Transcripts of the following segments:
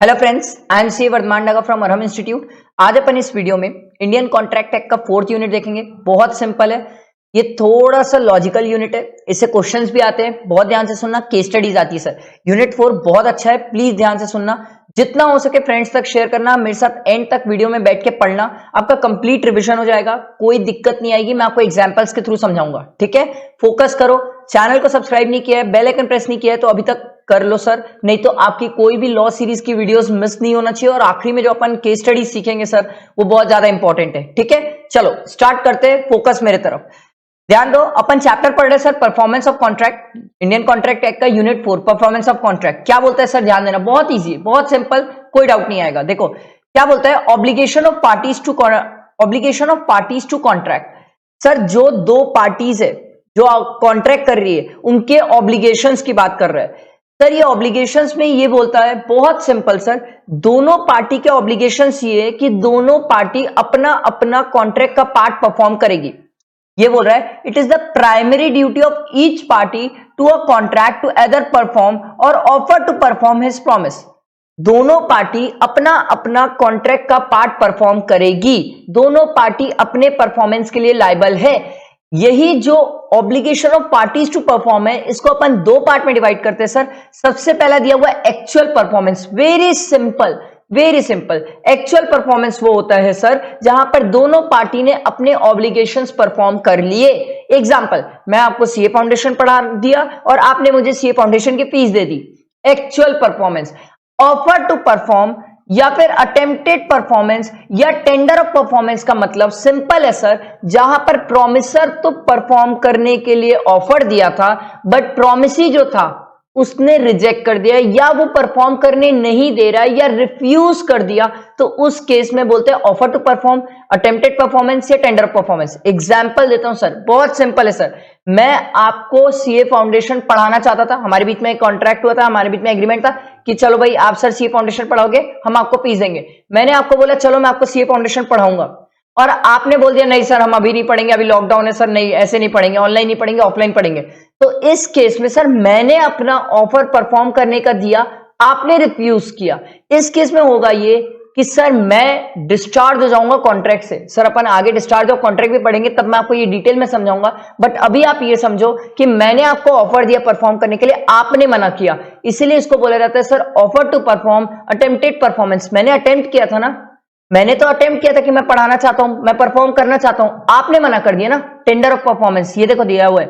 Hello friends, I am C Vardhaman Daga from Arham institute. आज अपन इस वीडियो में इंडियन कॉन्ट्रैक्ट एक्ट का 4th यूनिट देखेंगे। बहुत सिंपल है, ये थोड़ा सा लॉजिकल यूनिट है, इससे क्वेश्चंस भी आते हैं। बहुत ध्यान से सुनना, केस स्टडीज आती है सर। यूनिट 4 बहुत अच्छा है, प्लीज ध्यान से सुनना। जितना हो सके फ्रेंड्स तक शेयर करना, मेरे साथ एंड तक वीडियो में बैठ के पढ़ना, आपका कंप्लीट रिविजन हो जाएगा, कोई दिक्कत नहीं आएगी। मैं आपको एग्जाम्पल्स के थ्रू समझाऊंगा, ठीक है। फोकस करो। चैनल को सब्सक्राइब नहीं किया है, बेल आइकन प्रेस नहीं किया है तो अभी तक कर लो सर, नहीं तो आपकी कोई भी लॉ सीरीज की वीडियोस मिस नहीं होना चाहिए। और आखिरी में जो अपन केस स्टडी सीखेंगे सर, वो बहुत ज्यादा इंपॉर्टेंट है, ठीक है। चलो स्टार्ट करते हैं, फोकस मेरे तरफ ध्यान दो। अपन चैप्टर पढ़ रहे sir, performance of contract, Indian contract act का यूनिट 4, परफॉर्मेंस ऑफ कॉन्ट्रैक्ट। क्या बोलता है सर, ध्यान देना, बहुत इजी है, बहुत सिंपल, कोई डाउट नहीं आएगा। देखो क्या बोलता है, obligation of parties to contract. Sir जो दो पार्टीज है जो कॉन्ट्रैक्ट कर रही है, उनके ऑब्लिगेशंस की बात कर रहा है सर। ये ऑब्लिगेशंस में ये बोलता है, बहुत सिंपल सर, दोनों पार्टी के ऑब्लिगेशंस ये है कि दोनों पार्टी अपना अपना कॉन्ट्रैक्ट का पार्ट परफॉर्म करेगी। ये बोल रहा है, it is the primary duty of each party to a contract to either perform or offer to perform his promise. दोनों पार्टी अपना अपना कॉन्ट्रैक्ट का पार्ट परफॉर्म करेगी, दोनों पार्टी अपने परफॉर्मेंस के लिए लायबल है। यही जो obligation of parties to perform है, इसको अपन दो पार्ट में डिवाइड करते हैं सर। सबसे पहला दिया हुआ actual performance, very simple very simple. Actual performance वो होता है सर जहां पर दोनों पार्टी ने अपने ऑब्लिगेशंस परफॉर्म कर लिए। एग्जांपल, मैं आपको सीए फाउंडेशन पढ़ा दिया और आपने मुझे सीए फाउंडेशन की फीस दे दी, actual performance. Offer to perform या फिर अटेम्प्टेड परफॉर्मेंस या टेंडर ऑफ परफॉर्मेंस का मतलब सिंपल है सर, जहां पर प्रॉमिसर तो परफॉर्म करने के लिए ऑफर दिया था, बट प्रॉमिसी जो था उसने रिजेक्ट कर दिया, या वो परफॉर्म करने नहीं दे रहा या रिफ्यूज कर दिया, तो उस केस में बोलते हैं offer to perform, attempted performance या टेंडर ऑफ परफॉर्मेंस। एग्जांपल देता हूं सर, बहुत सिंपल है सर। मैं आपको सीए फाउंडेशन पढ़ाना चाहता था, हमारे बीच में एक कॉन्ट्रैक्ट हुआ था, हमारे बीच में एग्रीमेंट था कि चलो भाई आप सर सीए फाउंडेशन पढ़ाओगे, हम आपको फीस देंगे। मैंने आपको बोला चलो मैं आपको सीए फाउंडेशन पढ़ाऊंगा, और आपने बोल दिया नहीं सर हम अभी नहीं पढ़ेंगे, अभी लॉकडाउन है सर, नहीं ऐसे नहीं पढ़ेंगे, ऑनलाइन नहीं पढ़ेंगे, ऑफलाइन पढ़ेंगे। तो इस केस में सर मैंने अपना ऑफर परफॉर्म करने का दिया, आपने रिफ्यूज किया। इस केस में होगा ये कि सर मैं डिस्चार्ज हो जाऊंगा कॉन्ट्रैक्ट से। सर अपन आगे डिस्चार्ज ऑफ कॉन्ट्रैक्ट भी पढ़ेंगे, तब मैं आपको ये डिटेल में समझाऊंगा, बट अभी आप ये समझो कि मैंने आपको ऑफर दिया परफॉर्म करने के लिए, आपने मना किया, इसीलिए इसको बोला जाता है sir offer to perform, attempted performance. मैंने अटेम्प्ट किया था ना, मैंने तो अटेम्प्ट किया था कि मैं पढ़ाना चाहता हूं, मैं परफॉर्म करना चाहता हूं, आपने मना कर दिया ना। टेंडर ऑफ परफॉर्मेंस, ये देखो दिया हुआ है,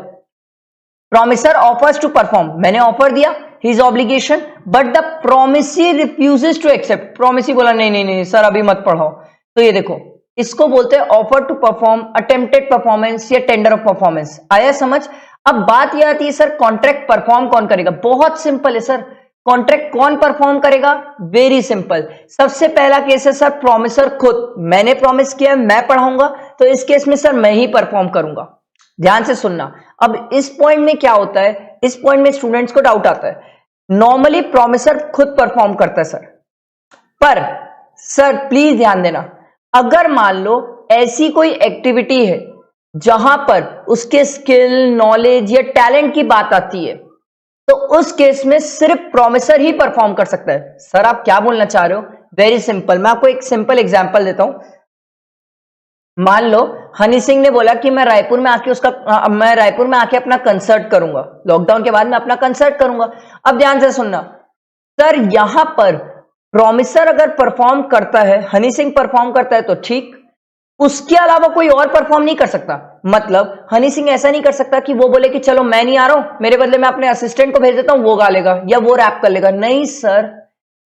प्रॉमिसर ऑफर्स टू परफॉर्म, मैंने ऑफर दिया, his obligation, but the promisee refuses to accept. Promisee बोला नहीं नहीं नहीं सर अभी मत पढ़ाओ, तो ये देखो इसको बोलते हैं offer to perform, attempted performance या टेंडर ऑफ परफॉर्मेंस। आया समझ। अब बात यह आती है सर कॉन्ट्रैक्ट परफॉर्म कौन करेगा। बहुत सिंपल है सर, कॉन्ट्रैक्ट कौन परफॉर्म करेगा, वेरी सिंपल। सबसे पहला केस है सर प्रॉमिसर खुद, मैंने प्रॉमिस किया मैं पढ़ाऊंगा, तो इस केस में सर मैं ही परफॉर्म करूंगा। ध्यान से सुनना। अब इस पॉइंट में क्या होता है, इस पॉइंट में स्टूडेंट्स को डाउट आता है। नॉर्मली प्रॉमिसर खुद परफॉर्म करता है सर, पर सर प्लीज ध्यान देना, अगर मान लो ऐसी कोई एक्टिविटी है जहां पर उसके स्किल, नॉलेज या टैलेंट की बात आती है, तो उस केस में सिर्फ प्रॉमिसर ही परफॉर्म कर सकता है। सर आप क्या बोलना चाह रहे हो, वेरी सिंपल, मैं आपको एक सिंपल एग्जांपल देता हूं। मान लो हनी सिंह ने बोला कि मैं रायपुर में आके अपना कंसर्ट करूंगा, लॉकडाउन के बाद मैं अपना कंसर्ट करूंगा। अब ध्यान से सुनना सर, यहां पर प्रॉमिसर अगर परफॉर्म करता है, हनी सिंह परफॉर्म करता है तो ठीक, उसके अलावा कोई और परफॉर्म नहीं कर सकता। मतलब हनी सिंह ऐसा नहीं कर सकता कि वो बोले कि चलो मैं नहीं आ रहा हूं, मेरे बदले मैं अपने असिस्टेंट को भेज देता हूं, वो गा लेगा या वो रैप कर लेगा। नहीं सर,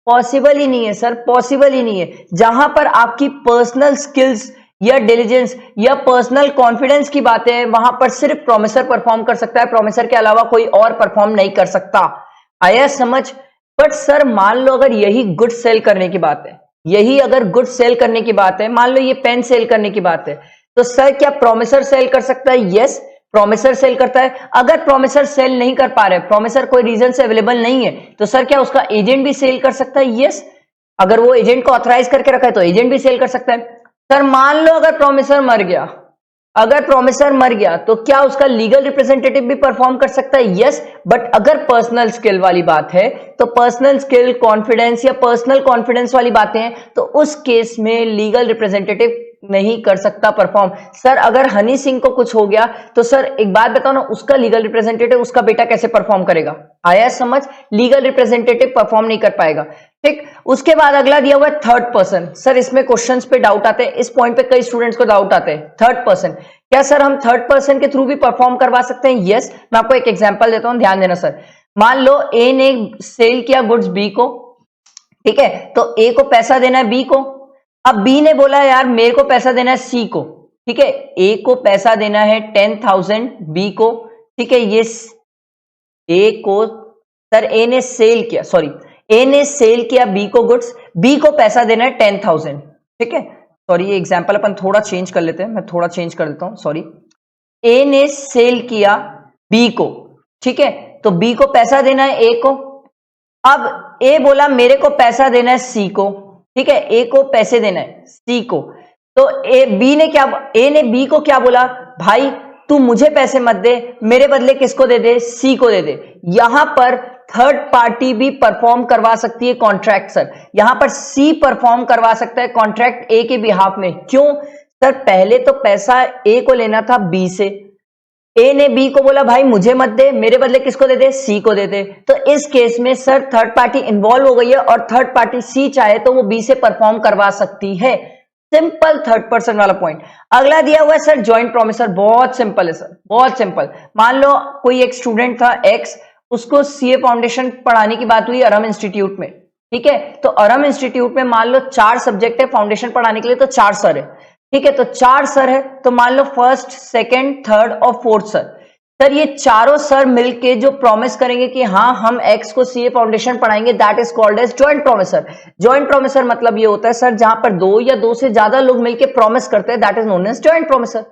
पॉसिबल ही नहीं है सर, पॉसिबल ही नहीं है। जहां पर आपकी पर्सनल स्किल्स या डिलीजेंस या पर्सनल कॉन्फिडेंस की बात है, वहां पर सिर्फ प्रॉमिसर परफॉर्म कर सकता है, प्रॉमिसर के अलावा कोई और परफॉर्म नहीं कर सकता। आया समझ। बट सर मान लो अगर यही गुड सेल करने की बात है, यही अगर गुड सेल करने की बात है, मान लो ये पेन सेल करने की बात है, तो सर क्या प्रॉमिसर सेल कर सकता है? यस, प्रॉमिसर सेल करता है। अगर प्रॉमिसर सेल नहीं कर पा रहे, प्रॉमिसर कोई रीजन से अवेलेबल नहीं है, तो सर क्या उसका एजेंट भी सेल कर सकता है? यस, अगर वो एजेंट को ऑथराइज करके रखा है तो एजेंट भी सेल कर सकता है। सर मान लो अगर प्रॉमिसर मर गया, अगर प्रोमिसर मर गया तो क्या उसका लीगल रिप्रेजेंटेटिव भी परफॉर्म कर सकता है? यस, बट अगर पर्सनल स्किल वाली बात है तो पर्सनल स्किल, कॉन्फिडेंस या पर्सनल कॉन्फिडेंस वाली बातें हैं तो उस केस में लीगल रिप्रेजेंटेटिव नहीं कर सकता परफॉर्म। सर अगर हनी सिंह को कुछ हो गया तो सर एक बात बताओ ना, उसका लीगल रिप्रेजेंटेटिव उसका बेटा कैसे परफॉर्म करेगा? आया समझ? लीगल रिप्रेजेंटेटिव परफॉर्म नहीं कर पाएगा। ठीक, उसके बाद अगला दिया हुआ है थर्ड पर्सन। सर इसमें क्वेश्चंस पे डाउट आते हैं, इस पॉइंट पे कई स्टूडेंट्स को डाउट आते हैं। थर्ड पर्सन, क्या सर हम थर्ड पर्सन के थ्रू भी परफॉर्म करवा सकते हैं? यस, मैं आपको एक एग्जांपल देता हूं, ध्यान देना सर। मान लो ए ने सेल किया गुड्स बी को, ठीक है, तो ए को पैसा देना है बी को। अब बी ने बोला यार मेरे को पैसा देना है सी को, ठीक है, ए को पैसा देना है 10,000 बी को, ठीक है, ये ए को, सर ए ने सेल किया, सॉरी ए ने सेल किया बी को गुड्स, बी को पैसा देना है 10,000, ठीक है, सॉरी ये एग्जांपल अपन थोड़ा चेंज कर लेते हैं, मैं थोड़ा चेंज कर देता हूं, सॉरी। ए ने सेल किया बी को, ठीक है, तो बी को पैसा देना है ए को। अब ए बोला मेरे को पैसा देना है सी को, ठीक है, ए को पैसे देना है सी को, तो ए ने बी को क्या बोला, भाई तू मुझे पैसे मत दे, मेरे बदले किसको दे दे? सी को दे दे। यहां पर थर्ड पार्टी भी परफॉर्म करवा सकती है कॉन्ट्रैक्ट सर, यहां पर सी परफॉर्म करवा सकता है कॉन्ट्रैक्ट ए के बिहाफ में। क्यों सर? पहले तो पैसा ए को लेना था बी से, ए ने बी को बोला भाई मुझे मत दे, मेरे बदले किसको दे दे? सी को दे दे। तो इस केस में सर थर्ड पार्टी इन्वॉल्व हो गई है और थर्ड पार्टी सी चाहे तो वो बी से परफॉर्म करवा सकती है। सिंपल थर्ड पर्सन वाला पॉइंट। अगला दिया हुआ है सर जॉइंट प्रोमिसर, बहुत सिंपल है सर, बहुत सिंपल। मान लो कोई एक स्टूडेंट था एक्स, उसको सीए फाउंडेशन पढ़ाने की बात हुई अरम इंस्टीट्यूट में, ठीक है, तो अरम इंस्टीट्यूट में मान लो 4 सब्जेक्ट है फाउंडेशन पढ़ाने के लिए, तो 4 सर है, ठीक है, तो 4 सर है, तो मान लो फर्स्ट, सेकंड, थर्ड और फोर्थ सर। सर ये चारों सर मिलके जो प्रॉमिस करेंगे कि हाँ हम एक्स को सीए फाउंडेशन पढ़ाएंगे, that is called as joint promisor. Joint promisor मतलब ये होता है सर जहां पर 2 या 2 से ज्यादा लोग मिलके प्रॉमिस करते हैं, that is known as joint promisor.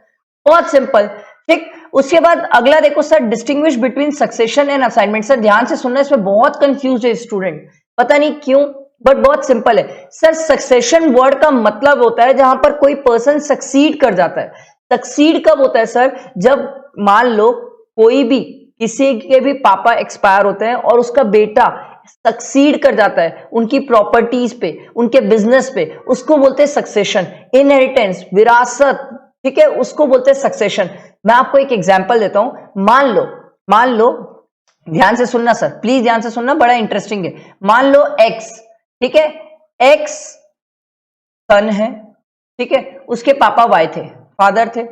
बहुत सिंपल, ठीक। उसके बाद अगला देखो sir, distinguish between succession and assignment. Sir ध्यान से सुनना, इसमें बहुत कंफ्यूज है स्टूडेंट, पता नहीं क्यों, बट बहुत सिंपल है सर। सक्सेशन वर्ड का मतलब होता है जहां पर कोई पर्सन सक्सीड कर जाता है। सक्सीड कब होता है सर? जब मान लो कोई भी, किसी के भी पापा एक्सपायर होते हैं और उसका बेटा सक्सीड कर जाता है उनकी प्रॉपर्टीज पे, उनके बिजनेस पे, उसको बोलते हैं सक्सेशन। इनहेरिटेंस, विरासत, ठीक है, उसको बोलते हैं सक्सेशन। मैं आपको एक एग्जांपल देता हूं। मान लो ध्यान से सुनना सर, प्लीज ध्यान से सुनना, बड़ा इंटरेस्टिंग है। मान लो एक्स, ठीक है, एक्स सन है, ठीक है, उसके पापा वाई थे, फादर थे।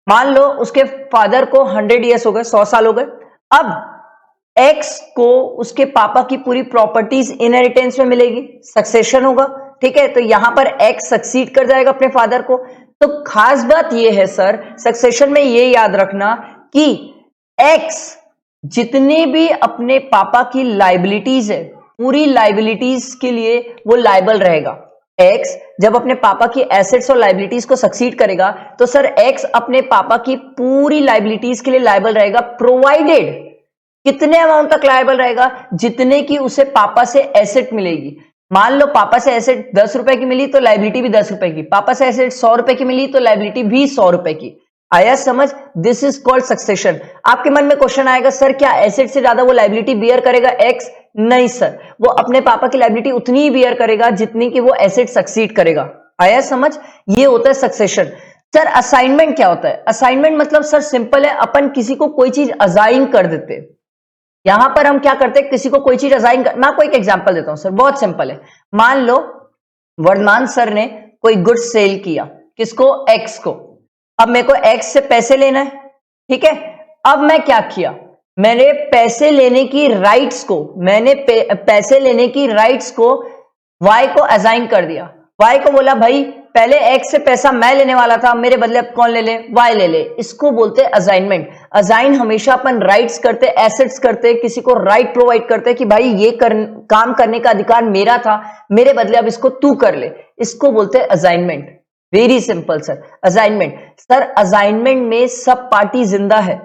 मान लो उसके फादर को 100 ईयर्स हो गए, 100 साल हो गए। अब एक्स को उसके पापा की पूरी प्रॉपर्टीज इनहेरिटेंस में मिलेगी, सक्सेशन होगा, ठीक है, तो यहां पर एक्स सक्सीड कर जाएगा अपने फादर को। तो खास बात यह है सर, सक्सेशन में यह याद रखना कि एक्स जितने भी अपने पापा की लाइबिलिटीज है, पूरी लाइबिलिटीज के लिए वो लाइबल रहेगा। एक्स जब अपने पापा की एसेट्स और लाइबिलिटीज को सक्सीड करेगा तो सर एक्स अपने पापा की पूरी लाइबिलिटीज के लिए लाइबल रहेगा, प्रोवाइडेड कितने अमाउंट तक लाइबल रहेगा? जितने की उसे पापा से एसेट मिलेगी। मान लो पापा से एसेट 10 रुपए की मिली तो लाइबिलिटी भी 10 रुपए की, पापा से एसेट 100 रुपए की मिली तो लाइबिलिटी भी 100 रुपए की। आया समझ? This is called succession. आपके मन में क्वेश्चन आएगा सर क्या एसेट से ज्यादा वो लाइबिलिटी बियर करेगा एक्स? नहीं सर, वो अपने पापा की लाइबिलिटी उतनी ही बियर करेगा जितनी कि वो एसेट सक्सीड करेगा। आया समझ? ये होता है सक्सेशन। सर असाइनमेंट क्या होता है? असाइनमेंट मतलब सर सिंपल है, अपन किसी को कोई चीज असाइन कर देते हैं। यहां पर हम क्या करते हैं, किसी को कोई चीज असाइन कर, मैं आपको एक एग्जांपल देता हूं सर, बहुत सिंपल है। मान लो वर्धमान सर ने कोई गुड्स सेल किया, किसको? एक्स को। अब मेरे को एक्स से पैसे लेना है, ठीक है, अब मैं क्या किया, मैंने पैसे लेने की राइट्स को वाई को असाइन कर दिया। वाई को बोला भाई पहले एक्स से पैसा मैं लेने वाला था, मेरे बदले अब कौन ले ले? वाई ले ले। इसको बोलते हैं असाइनमेंट। असाइन हमेशा अपन राइट्स करते, एसेट्स करते, किसी को राइट प्रोवाइड करते कि भाई ये काम करने का अधिकार मेरा था, मेरे बदले अब इसको तू कर ले। इसको बोलते हैं assignment. Very simple sir, assignment. Sir assignment में सब पार्टी जिंदा है।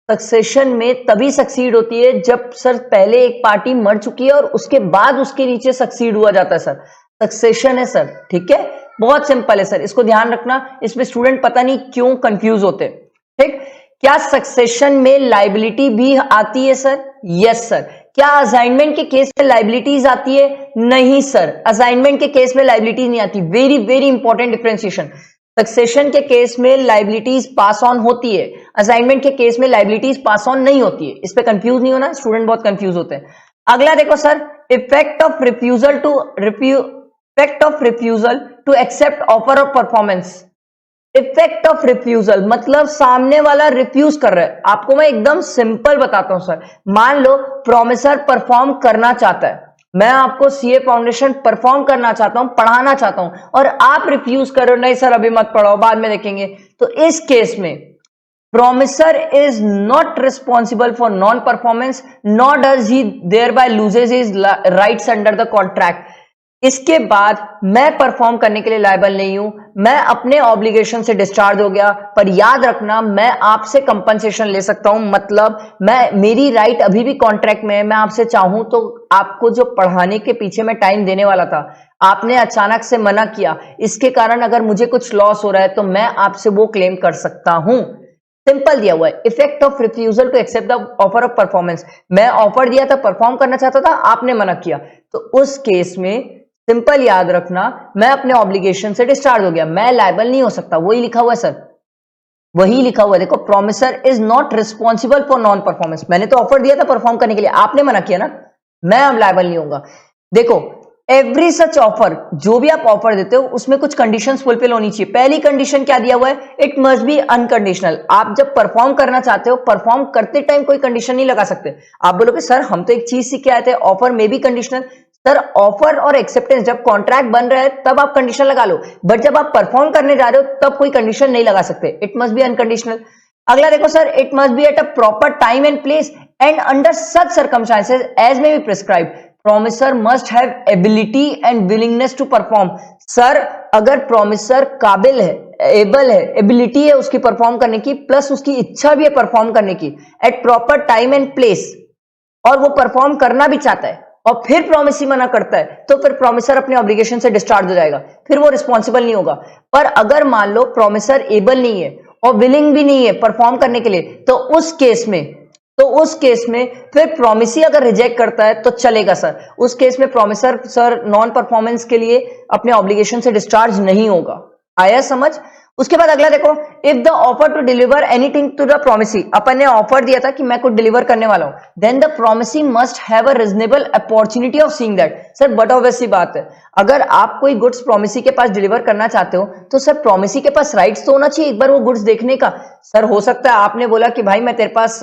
सक्सेशन में तभी सक्सीड होती है जब सर पहले एक पार्टी मर चुकी है और उसके बाद उसके नीचे सक्सीड हुआ जाता है सर, सक्सेशन है सर, ठीक है। बहुत सिंपल है सर, इसको ध्यान रखना, इसमें स्टूडेंट पता नहीं क्यों कंफ्यूज होते हैं। ठीक, क्या सक्सेशन में लाइबिलिटी भी आती है सर? Yes sir. क्या असाइनमेंट के केस में लाइबिलिटीज आती है? नहीं सर, असाइनमेंट के केस में लाइबिलिटीज नहीं आती। Very very important differentiation. Succession के केस में लाइबिलिटीज पास ऑन होती है, असाइनमेंट के केस में लाइबिलिटीज पास ऑन नहीं होती है। इस पे कंफ्यूज नहीं होना, स्टूडेंट बहुत कंफ्यूज होते हैं। अगला देखो sir, effect of refusal to accept offer of performance. Effect of refusal मतलब सामने वाला रिफ्यूज कर रहा है। आपको मैं एकदम सिंपल बताता हूं सर, मान लो प्रोमिसर परफॉर्म करना चाहता है, मैं आपको सीए फाउंडेशन परफॉर्म करना चाहता हूं, पढ़ाना चाहता हूं, और आप रिफ्यूज कर रहे हो, नहीं सर अभी मत पढ़ाओ बाद में देखेंगे, तो इस केस में promisor is not responsible for non performance, not does he thereby loses his rights under the contract. इसके बाद मैं परफॉर्म करने के लिए लायबल नहीं हूं, मैं अपने ऑब्लिगेशन से डिस्चार्ज हो गया, पर याद रखना मैं आपसे कंपनसेशन ले सकता हूं, मतलब मेरी राइट अभी भी कॉन्ट्रैक्ट में है। मैं आपसे चाहूं तो आपको जो पढ़ाने के पीछे मैं टाइम देने वाला था, आपने अचानक से मना किया, इसके कारण अगर मुझे कुछ लॉस हो रहा है तो मैं आपसे वो क्लेम कर सकता हूं। सिंपल दिया हुआ है, effect of refusal to accept the offer of performance. मैं ऑफर दिया था, परफॉर्म करना चाहता था, आपने मना किया, तो उस केस में सिंपल याद रखना मैं अपने ऑब्लिगेशन से डिस्चार्ज हो गया, मैं लायबल नहीं हो सकता। वही लिखा हुआ है सर, वही लिखा हुआ है, देखो promisor is not responsible for non performance. मैंने तो ऑफर दिया था परफॉर्म करने के लिए, आपने मना किया ना, मैं अब लायबल नहीं होऊंगा। देखो एवरी सच ऑफर, जो भी आप ऑफर देते हो उसमें कुछ कंडीशंस फुलफिल होनी चाहिए। पहली कंडीशन क्या दिया हुआ है, इट मस्ट बी अनकंडीशनल। आप जब परफॉर्म करना चाहते हो, परफॉर्म करते टाइम कोई कंडीशन नहीं लगा सकते। आप बोलोगे सर हम तो एक चीज सीख के आए थे, ऑफर में भी कंडीशनल। सर ऑफर और एक्सेप्टेंस जब कॉन्ट्रैक्ट बन रहा है तब आप कंडीशन लगा लो, बट जब आप परफॉर्म करने जा रहे हो तब कोई कंडीशन नहीं लगा सकते, इट मस्ट बी अनकंडीशनल। अगला देखो sir, it must be at a proper time and place and under such circumstances as may be prescribed. Promisor must have ability and willingness to perform. Sir अगर promisor काबिल है, able है, ability है उसकी perform करने की, plus उसकी इच्छा भी है परफॉर्म करने की at proper time and place, और वो परफॉर्म करना भी चाहता है, और फिर प्रोमिसी मना करता है, तो फिर प्रोमिसर अपने ऑब्लिगेशन से डिस्चार्ज हो जाएगा, फिर वो रिस्पॉन्सिबल नहीं होगा। पर अगर मान लो प्रोमिसर एबल नहीं है और विलिंग भी नहीं है परफॉर्म करने के लिए, तो उस केस में फिर प्रोमिसी अगर रिजेक्ट करता है तो चलेगा सर। उस केस में प्रोमिसर सर नॉन परफॉर्मेंस के लिए अपने ऑब्लिगेशन से डिस्चार्ज नहीं होगा। आया समझ? उसके बाद अगला देखो, if the offer to deliver anything to the promisee, अपन ने ऑफर दिया था कि मैं कुछ डिलीवर करने वाला हूं, then the promisee must have a reasonable opportunity of seeing that. Sir but obviously बात है, अगर आप कोई गुड्स प्रोमिसी के पास डिलीवर करना चाहते हो तो सर प्रोमिसी के पास राइट्स तो होना चाहिए एक बार वो गुड्स देखने का। सर हो सकता है आपने बोला कि भाई मैं तेरे पास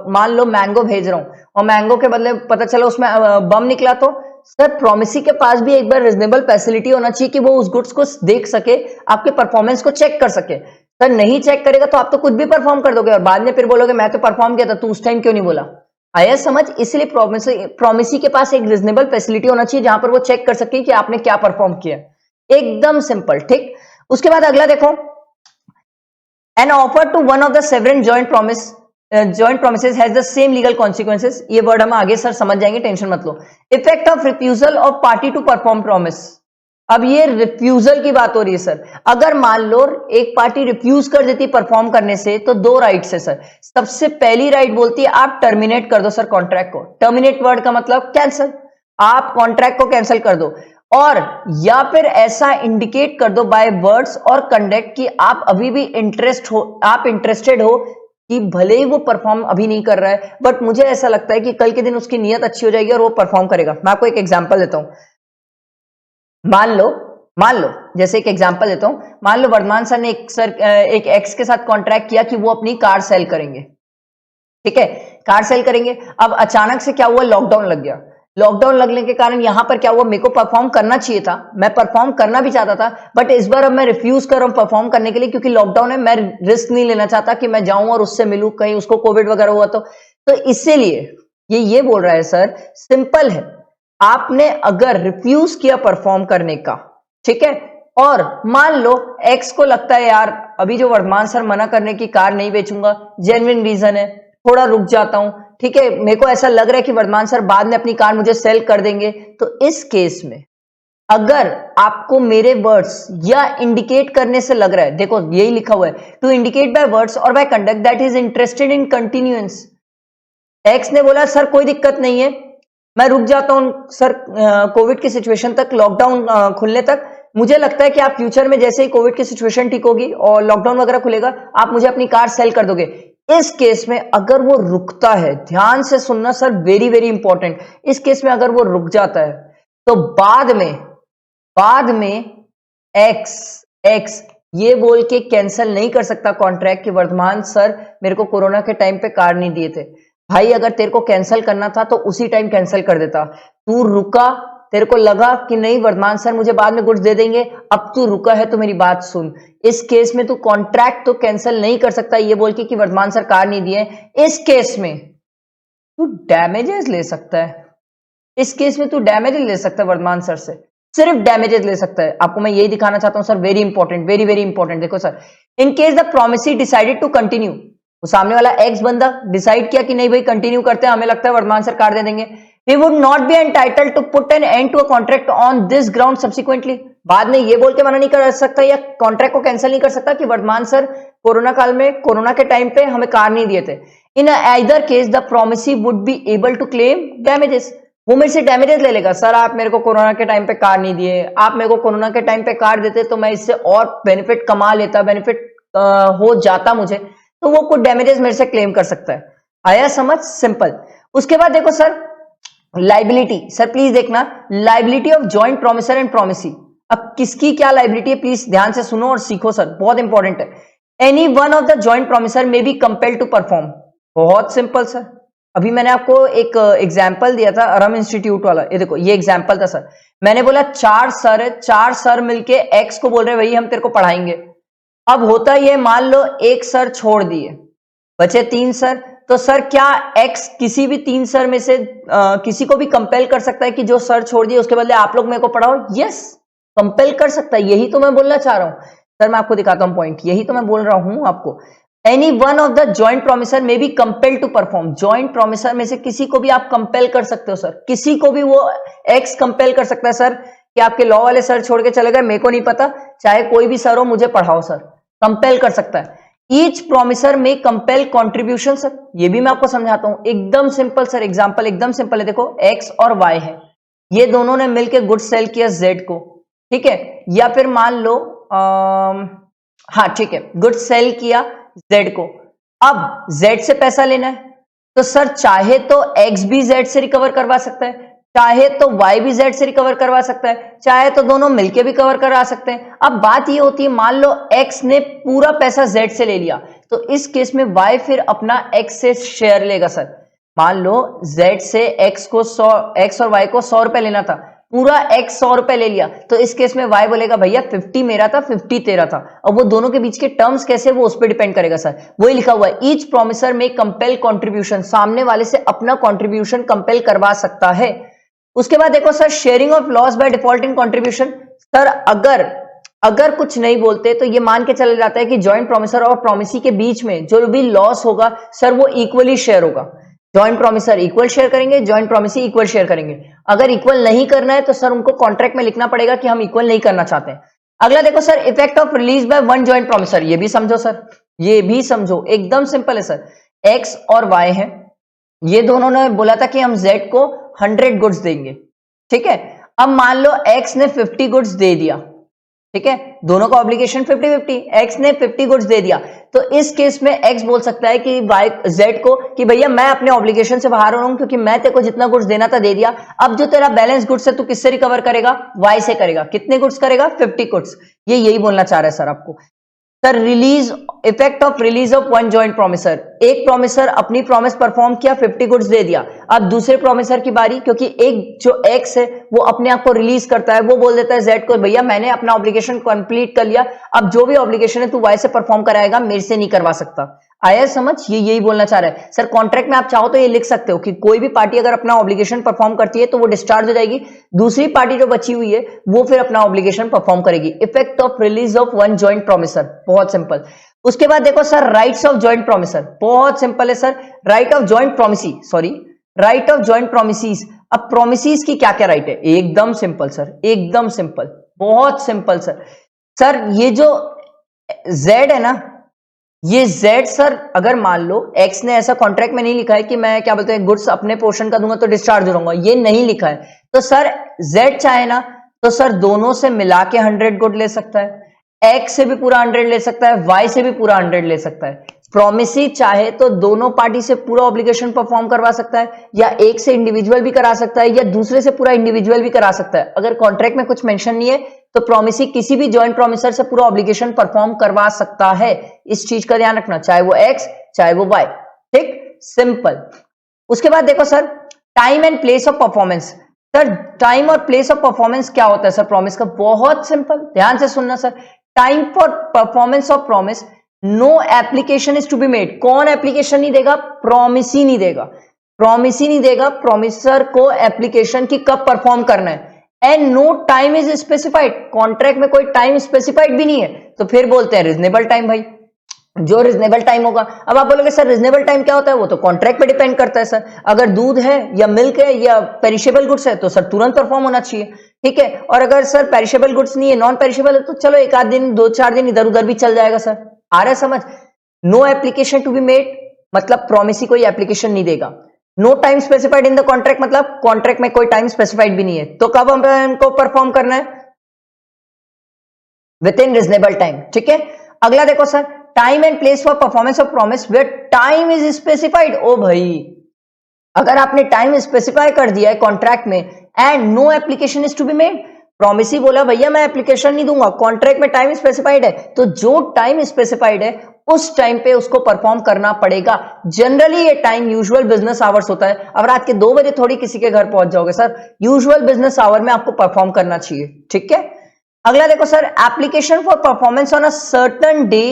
मान लो मैंगो भेज रहा हूं, और मैंगो के बदले पता चला उसमें बम निकला, तो सर प्रोमिसी के पास भी एक बार रीजनेबल फैसिलिटी होना चाहिए कि वो उस गुड्स को देख सके, आपके परफॉर्मेंस को चेक कर सके। सर नहीं चेक करेगा तो आप तो कुछ भी परफॉर्म कर दोगे और बाद में फिर बोलोगे मैं तो परफॉर्म किया था, तू उस टाइम क्यों नहीं बोला। आया समझ? इसलिए प्रोमिसी के पास एक रीजनेबल फैसिलिटी होना चाहिए जहां पर वो चेक कर सके कि आपने क्या परफॉर्म किया। एकदम सिंपल, ठीक। उसके बाद अगला देखो, an offer to one of the several joint promises has the same legal consequences. ये वर्ड हम आगे सर समझ जाएंगे, टेंशन मत लो। Effect of refusal of party to perform promise. अब ये रिफ्यूजल की बात हो रही है सर। अगर मान लो एक पार्टी रिफ्यूज कर देती परफॉर्म करने से, तो दो राइट्स है सर। सबसे पहली राइट बोलती है आप टर्मिनेट कर दो सर कॉन्ट्रैक्ट को। टर्मिनेट वर्ड का मतलब कैंसिल, आप कॉन्ट्रैक्ट को कैंसिल कर दो, और या फिर ऐसा इंडिकेट कर दो बाय वर्ड्स और कंडक्ट कि आप अभी भी इंटरेस्टेड हो कि भले ही वो परफॉर्म अभी नहीं कर रहा है, बट मुझे ऐसा लगता है कि कल के दिन उसकी नीयत अच्छी हो जाएगी और वो परफॉर्म करेगा। मैं आपको एक एग्जांपल देता हूं। मान लो जैसे एक एग्जांपल देता हूं, मान लो वर्धमान सर ने एक एक्स के साथ कॉन्ट्रैक्ट किया कि वो अपनी कार सेल करेंगे, ठीक है, कार सेल करेंगे। अब अचानक से क्या हुआ, लॉकडाउन लग गया। लॉकडाउन लगने के कारण यहां पर क्या हुआ, मेरे को परफॉर्म करना चाहिए था, मैं परफॉर्म करना भी चाहता था, बट इस बार अब मैं रिफ्यूज कर रहा हूं परफॉर्म करने के लिए, क्योंकि लॉकडाउन है, मैं रिस्क नहीं लेना चाहता कि मैं जाऊं और उससे मिलूं, कहीं उसको कोविड वगैरह हुआ तो इसीलिए ये बोल रहा है सर, सिंपल है, आपने अगर रिफ्यूज किया परफॉर्म करने का, ठीक है, और मान लो एक्स को लगता है यार अभी जो वर्धमान सर मना करने की कार नहीं बेचूंगा, जेन्युइन रीजन है, थोड़ा रुक जाता हूं, ठीक है, मेरे को ऐसा लग रहा है कि वर्धमान सर बाद में अपनी कार मुझे सेल कर देंगे, तो इस केस में अगर आपको मेरे वर्ड्स या इंडिकेट करने से लग रहा है, देखो यही लिखा हुआ है, टू इंडिकेट बाय वर्ड्स और by conduct that is interested in continuance. X ने बोला सर कोई दिक्कत नहीं है, मैं रुक जाता हूं सर कोविड की सिचुएशन तक, लॉकडाउन खुलने तक, मुझे लगता है कि आप फ्यूचर में जैसे ही कोविड की सिचुएशन ठीक होगी और लॉकडाउन वगैरह खुलेगा, आप मुझे अपनी कार सेल कर दोगे। इस केस में अगर वो रुकता है, ध्यान से सुनना सर, वेरी वेरी इंपॉर्टेंट, इस केस में अगर वो रुक जाता है तो बाद में एक्स ये बोल के कैंसिल नहीं कर सकता कॉन्ट्रैक्ट कि वर्धमान सर मेरे को कोरोना के टाइम पे कार नहीं दिए थे। भाई अगर तेरे को कैंसिल करना था तो उसी टाइम कैंसिल कर देता, तू रुका, तेरे को लगा कि नहीं वर्धमान सर मुझे बाद में गुड्स दे देंगे, अब तू रुका है तो मेरी बात सुन, इस केस में तू कॉन्ट्रैक्ट तो कैंसिल नहीं कर सकता ये बोल के कि वर्धमान सर कार नहीं दिए। इस केस में तू डैमेजेस ले सकता है, इस केस में तू डैमेजेस ले सकता है वर्धमान सर से, सिर्फ डैमेजेस ले सकता है। आपको मैं यही दिखाना चाहता हूं sir, very important, very very important. देखो sir, in case the promisee decided to continue, वो सामने वाला एक्स बंदा डिसाइड किया कि नहीं भाई कंटिन्यू करते हैं, हमें लगता है वर्धमान सर कार दे देंगे, he would not be entitled to put an end to a contract on this ground subsequently। बाद में ये बोल के मना नहीं कर सकता या कॉन्ट्रैक्ट को कैंसिल नहीं कर सकता कि वर्धमान सर कोरोना काल में, कोरोना के टाइम पे हमें कार नहीं दिए थे। In either case the promisee would be able to claim damages, वो मेरे से डैमेजेस ले लेगा, सर आप मेरे को कोरोना के टाइम पे कार नहीं दिए, आप मेरे को कोरोना के टाइम पे कार देते तो मैं इससे और बेनिफिट कमा लेता, बेनिफिट हो जाता मुझे, तो वो कुछ डैमेजेस मेरे से क्लेम कर सकता है। आया समझ? सिंपल। उसके बाद देखो सर, लाइबिलिटी, सर प्लीज देखना, liability of joint promisor and promisee. अब किसकी क्या लाइबिलिटी है, प्लीज ध्यान से सुनो और सीखो सर, बहुत इंपॉर्टेंट है। Any one of the joint promisor may be compelled to perform. बहुत सिंपल सर, अभी मैंने आपको एक एग्जाम्पल दिया था अरम इंस्टीट्यूट वाला, ये देखो ये एग्जाम्पल था सर, मैंने बोला चार सर मिलके एक्स को बोल रहे भाई हम तेरे को पढ़ाएंगे। अब होता ये, मान लो एक सर छोड़ दिए, बचे 3 सर, तो सर क्या एक्स किसी भी 3 सर में से किसी को भी कंपेल कर सकता है कि जो सर छोड़ दिए उसके बदले आप लोग मेरे को पढ़ाओ? यस, कंपेल कर सकता है, यही तो मैं बोलना चाह रहा हूं सर, मैं आपको दिखाता हूं पॉइंट, यही तो मैं बोल रहा हूं आपको। Any one of the joint promisor may be compel to perform, joint promisor में से किसी को भी आप कंपेल कर सकते हो सर, किसी को भी वो एक्स कंपेल कर सकता है सर कि आपके लॉ वाले सर छोड़ के चले गए, मेरे को नहीं पता, चाहे कोई भी सर हो मुझे पढ़ाओ सर, कंपेल कर सकता है। ईच प्रोमिसर में कंपेल कॉन्ट्रीब्यूशन, सर ये भी मैं आपको समझाता हूं, एकदम सिंपल सर, एग्जांपल एकदम सिंपल है। देखो एक्स और वाई है, ये दोनों ने मिलकर गुड्स सेल किया जेड को, ठीक है, या फिर मान लो हाँ ठीक है, गुड्स सेल किया जेड को, अब जेड से पैसा लेना है, तो सर चाहे तो एक्स भी जेड से रिकवर करवा सकता है, चाहे तो वाई भी जेड से रिकवर करवा सकता है, चाहे तो दोनों मिलके भी कवर करवा सकते हैं। अब बात ये होती है, मान लो एक्स ने पूरा पैसा जेड से ले लिया, तो इस केस में वाई फिर अपना एक्स से शेयर लेगा सर। मान लो जेड से एक्स और वाई को 100 रुपए लेना था, पूरा एक्स 100 रुपए ले लिया, तो इस केस में वाई बोलेगा भैया 50 मेरा था 50 तेरा था। अब वो दोनों के बीच के टर्म्स कैसे, वो उस पर डिपेंड करेगा सर, वही लिखा हुआ है, ईच प्रोमिसर में कंपेल कॉन्ट्रीब्यूशन, सामने वाले से अपना कॉन्ट्रीब्यूशन कंपेल करवा सकता है। उसके बाद देखो sir, sharing of loss by default in contribution, sir अगर कुछ नहीं बोलते तो ये मान के चला जाता है कि जॉइंट प्रोमिसर और प्रोमिसी के बीच में जो भी लॉस होगा सर वो इक्वली शेयर होगा, जॉइंट प्रोमिसर इक्वल शेयर करेंगे, जॉइंट प्रोमिसी इक्वल शेयर करेंगे। अगर इक्वल नहीं करना है तो सर उनको कॉन्ट्रैक्ट में लिखना पड़ेगा कि हम इक्वल नहीं करना चाहते हैं। अगला देखो sir, effect of release by one joint promisor, ये भी समझो सर, ये भी समझो, एकदम सिंपल है सर। एक्स और वाई है, ये दोनों ने बोला था कि हम जेड को 100 गुड्स देंगे, ठीक है, अब मान लो एक्स ने 50 गुड्स दे दिया, ठीक है, दोनों का ऑब्लिगेशन 50-50, एक्स ने 50 गुड्स दे दिया, तो इस केस में एक्स बोल सकता है कि वाई जेड को कि भैया मैं अपने ऑब्लिगेशन से बाहर हो रहा हूं क्योंकि मैं तेरे को जितना गुड्स देना था दे दिया, अब जो तेरा बैलेंस गुड्स है तू किससे रिकवर करेगा? वाई से करेगा। कितने गुड्स करेगा? 50 गुड्स। ये यही बोलना चाह रहा है सर आपको। Sir release, effect of release of one joint promisor, एक प्रोमिसर अपनी प्रॉमिस परफॉर्म किया, 50 गुड्स दे दिया, अब दूसरे प्रोमिसर की बारी, क्योंकि एक जो एक्स है वो अपने आप को रिलीज करता है, वो बोल देता है जेड को भैया मैंने अपना ऑब्लिगेशन कंप्लीट कर लिया, अब जो भी ऑब्लिगेशन है तू वाई से परफॉर्म कराएगा, मेरे से नहीं करवा सकता। आया समझ? ये यही बोलना चाह रहा है सर। कॉन्ट्रैक्ट में आप चाहो तो ये लिख सकते हो कि कोई भी पार्टी अगर अपना ऑब्लिगेशन परफॉर्म करती है तो वो डिस्चार्ज हो जाएगी, दूसरी पार्टी जो बची हुई है वो फिर अपना ऑब्लिगेशन परफॉर्म करेगी। Effect of release of one joint promisor, बहुत सिंपल। उसके बाद देखो sir, rights of joint promisor, बहुत सिंपल है sir. Right of joint promisee, sorry, right of joint promisees, अब प्रोमिसेस की क्या क्या राइट है? एकदम सिंपल सर, एकदम सिंपल, बहुत सिंपल सर। सर ये जो जेड है ना, ये जेड सर अगर मान लो एक्स ने ऐसा कॉन्ट्रैक्ट में नहीं लिखा है कि मैं क्या बोलते हैं गुड्स अपने पोर्शन का दूंगा तो डिस्चार्ज हो जाऊंगा, ये नहीं लिखा है, तो सर जेड चाहे ना तो सर दोनों से मिला के 100 गुड ले सकता है, एक्स से भी पूरा 100 ले सकता है, वाई से भी पूरा 100 ले सकता है। प्रोमिसी चाहे तो दोनों पार्टी से पूरा ऑब्लिगेशन परफॉर्म करवा सकता है, या एक से इंडिविजुअल भी करा सकता है, या दूसरे से पूरा इंडिविजुअल भी करा सकता है। अगर कॉन्ट्रैक्ट में कुछ मेंशन नहीं है तो प्रोमिसी किसी भी जॉइंट प्रोमिसर से पूरा ऑब्लिगेशन परफॉर्म करवा सकता है। इस चीज का ध्यान रखना, चाहे वो एक्स चाहे वो वाई, ठीक, सिंपल। उसके बाद देखो sir, time and place of performance. Sir time और प्लेस ऑफ परफॉर्मेंस क्या होता है सर प्रॉमिस का? बहुत सिंपल, ध्यान से सुनना sir. Time for performance of promise, no application is to be made. कौन एप्लीकेशन नहीं देगा? प्रॉमिस ही नहीं देगा, प्रॉमिस ही नहीं देगा प्रॉमिसर को एप्लीकेशन की कब परफॉर्म करना है। And no time is specified, contract में कोई टाइम स्पेसिफाइड भी नहीं है, तो फिर बोलते हैं रीजनेबल टाइम। भाई जो रीजनेबल टाइम होगा, अब आप बोलोगे सर रीजनेबल टाइम क्या होता है? वो तो कॉन्ट्रैक्ट पे डिपेंड करता है सर। अगर दूध है या मिल्क है या पेरिशेबल गुड्स है तो सर तुरंत परफॉर्म होना चाहिए, ठीक है। और अगर सर पेरिशेबल गुड्स नहीं है, नॉन पेरिशेबल है, तो चलो एक आध दिन 2-4 दिन इधर उधर भी चल जाएगा सर। आ रहा है समझ? No application to be made मतलब प्रोमिसी कोई एप्लीकेशन नहीं देगा। No time specified in the contract मतलब कॉन्ट्रैक्ट में कोई टाइम स्पेसिफाइड भी नहीं है, तो कब हमको परफॉर्म करना है? विद इन रीजनेबल टाइम, ठीक है। अगला देखो sir, time and place for performance of promise where time is specified. ओ भाई, अगर आपने टाइम स्पेसिफाई कर दिया है कॉन्ट्रैक्ट में and no application is to be made, promisee बोला भैया मैं एप्लीकेशन नहीं दूंगा, कॉन्ट्रैक्ट में टाइम स्पेसिफाइड है, तो जो टाइम स्पेसिफाइड है उस टाइम पे उसको परफॉर्म करना पड़ेगा। जनरली ये टाइम यूजुअल बिजनेस आवर्स होता है। अब रात के 2 बजे थोड़ी किसी के घर पहुंच जाओगे सर, यूजुअल बिजनेस आवर में आपको परफॉर्म करना चाहिए, ठीक है। अगला देखो sir, application for performance on a certain day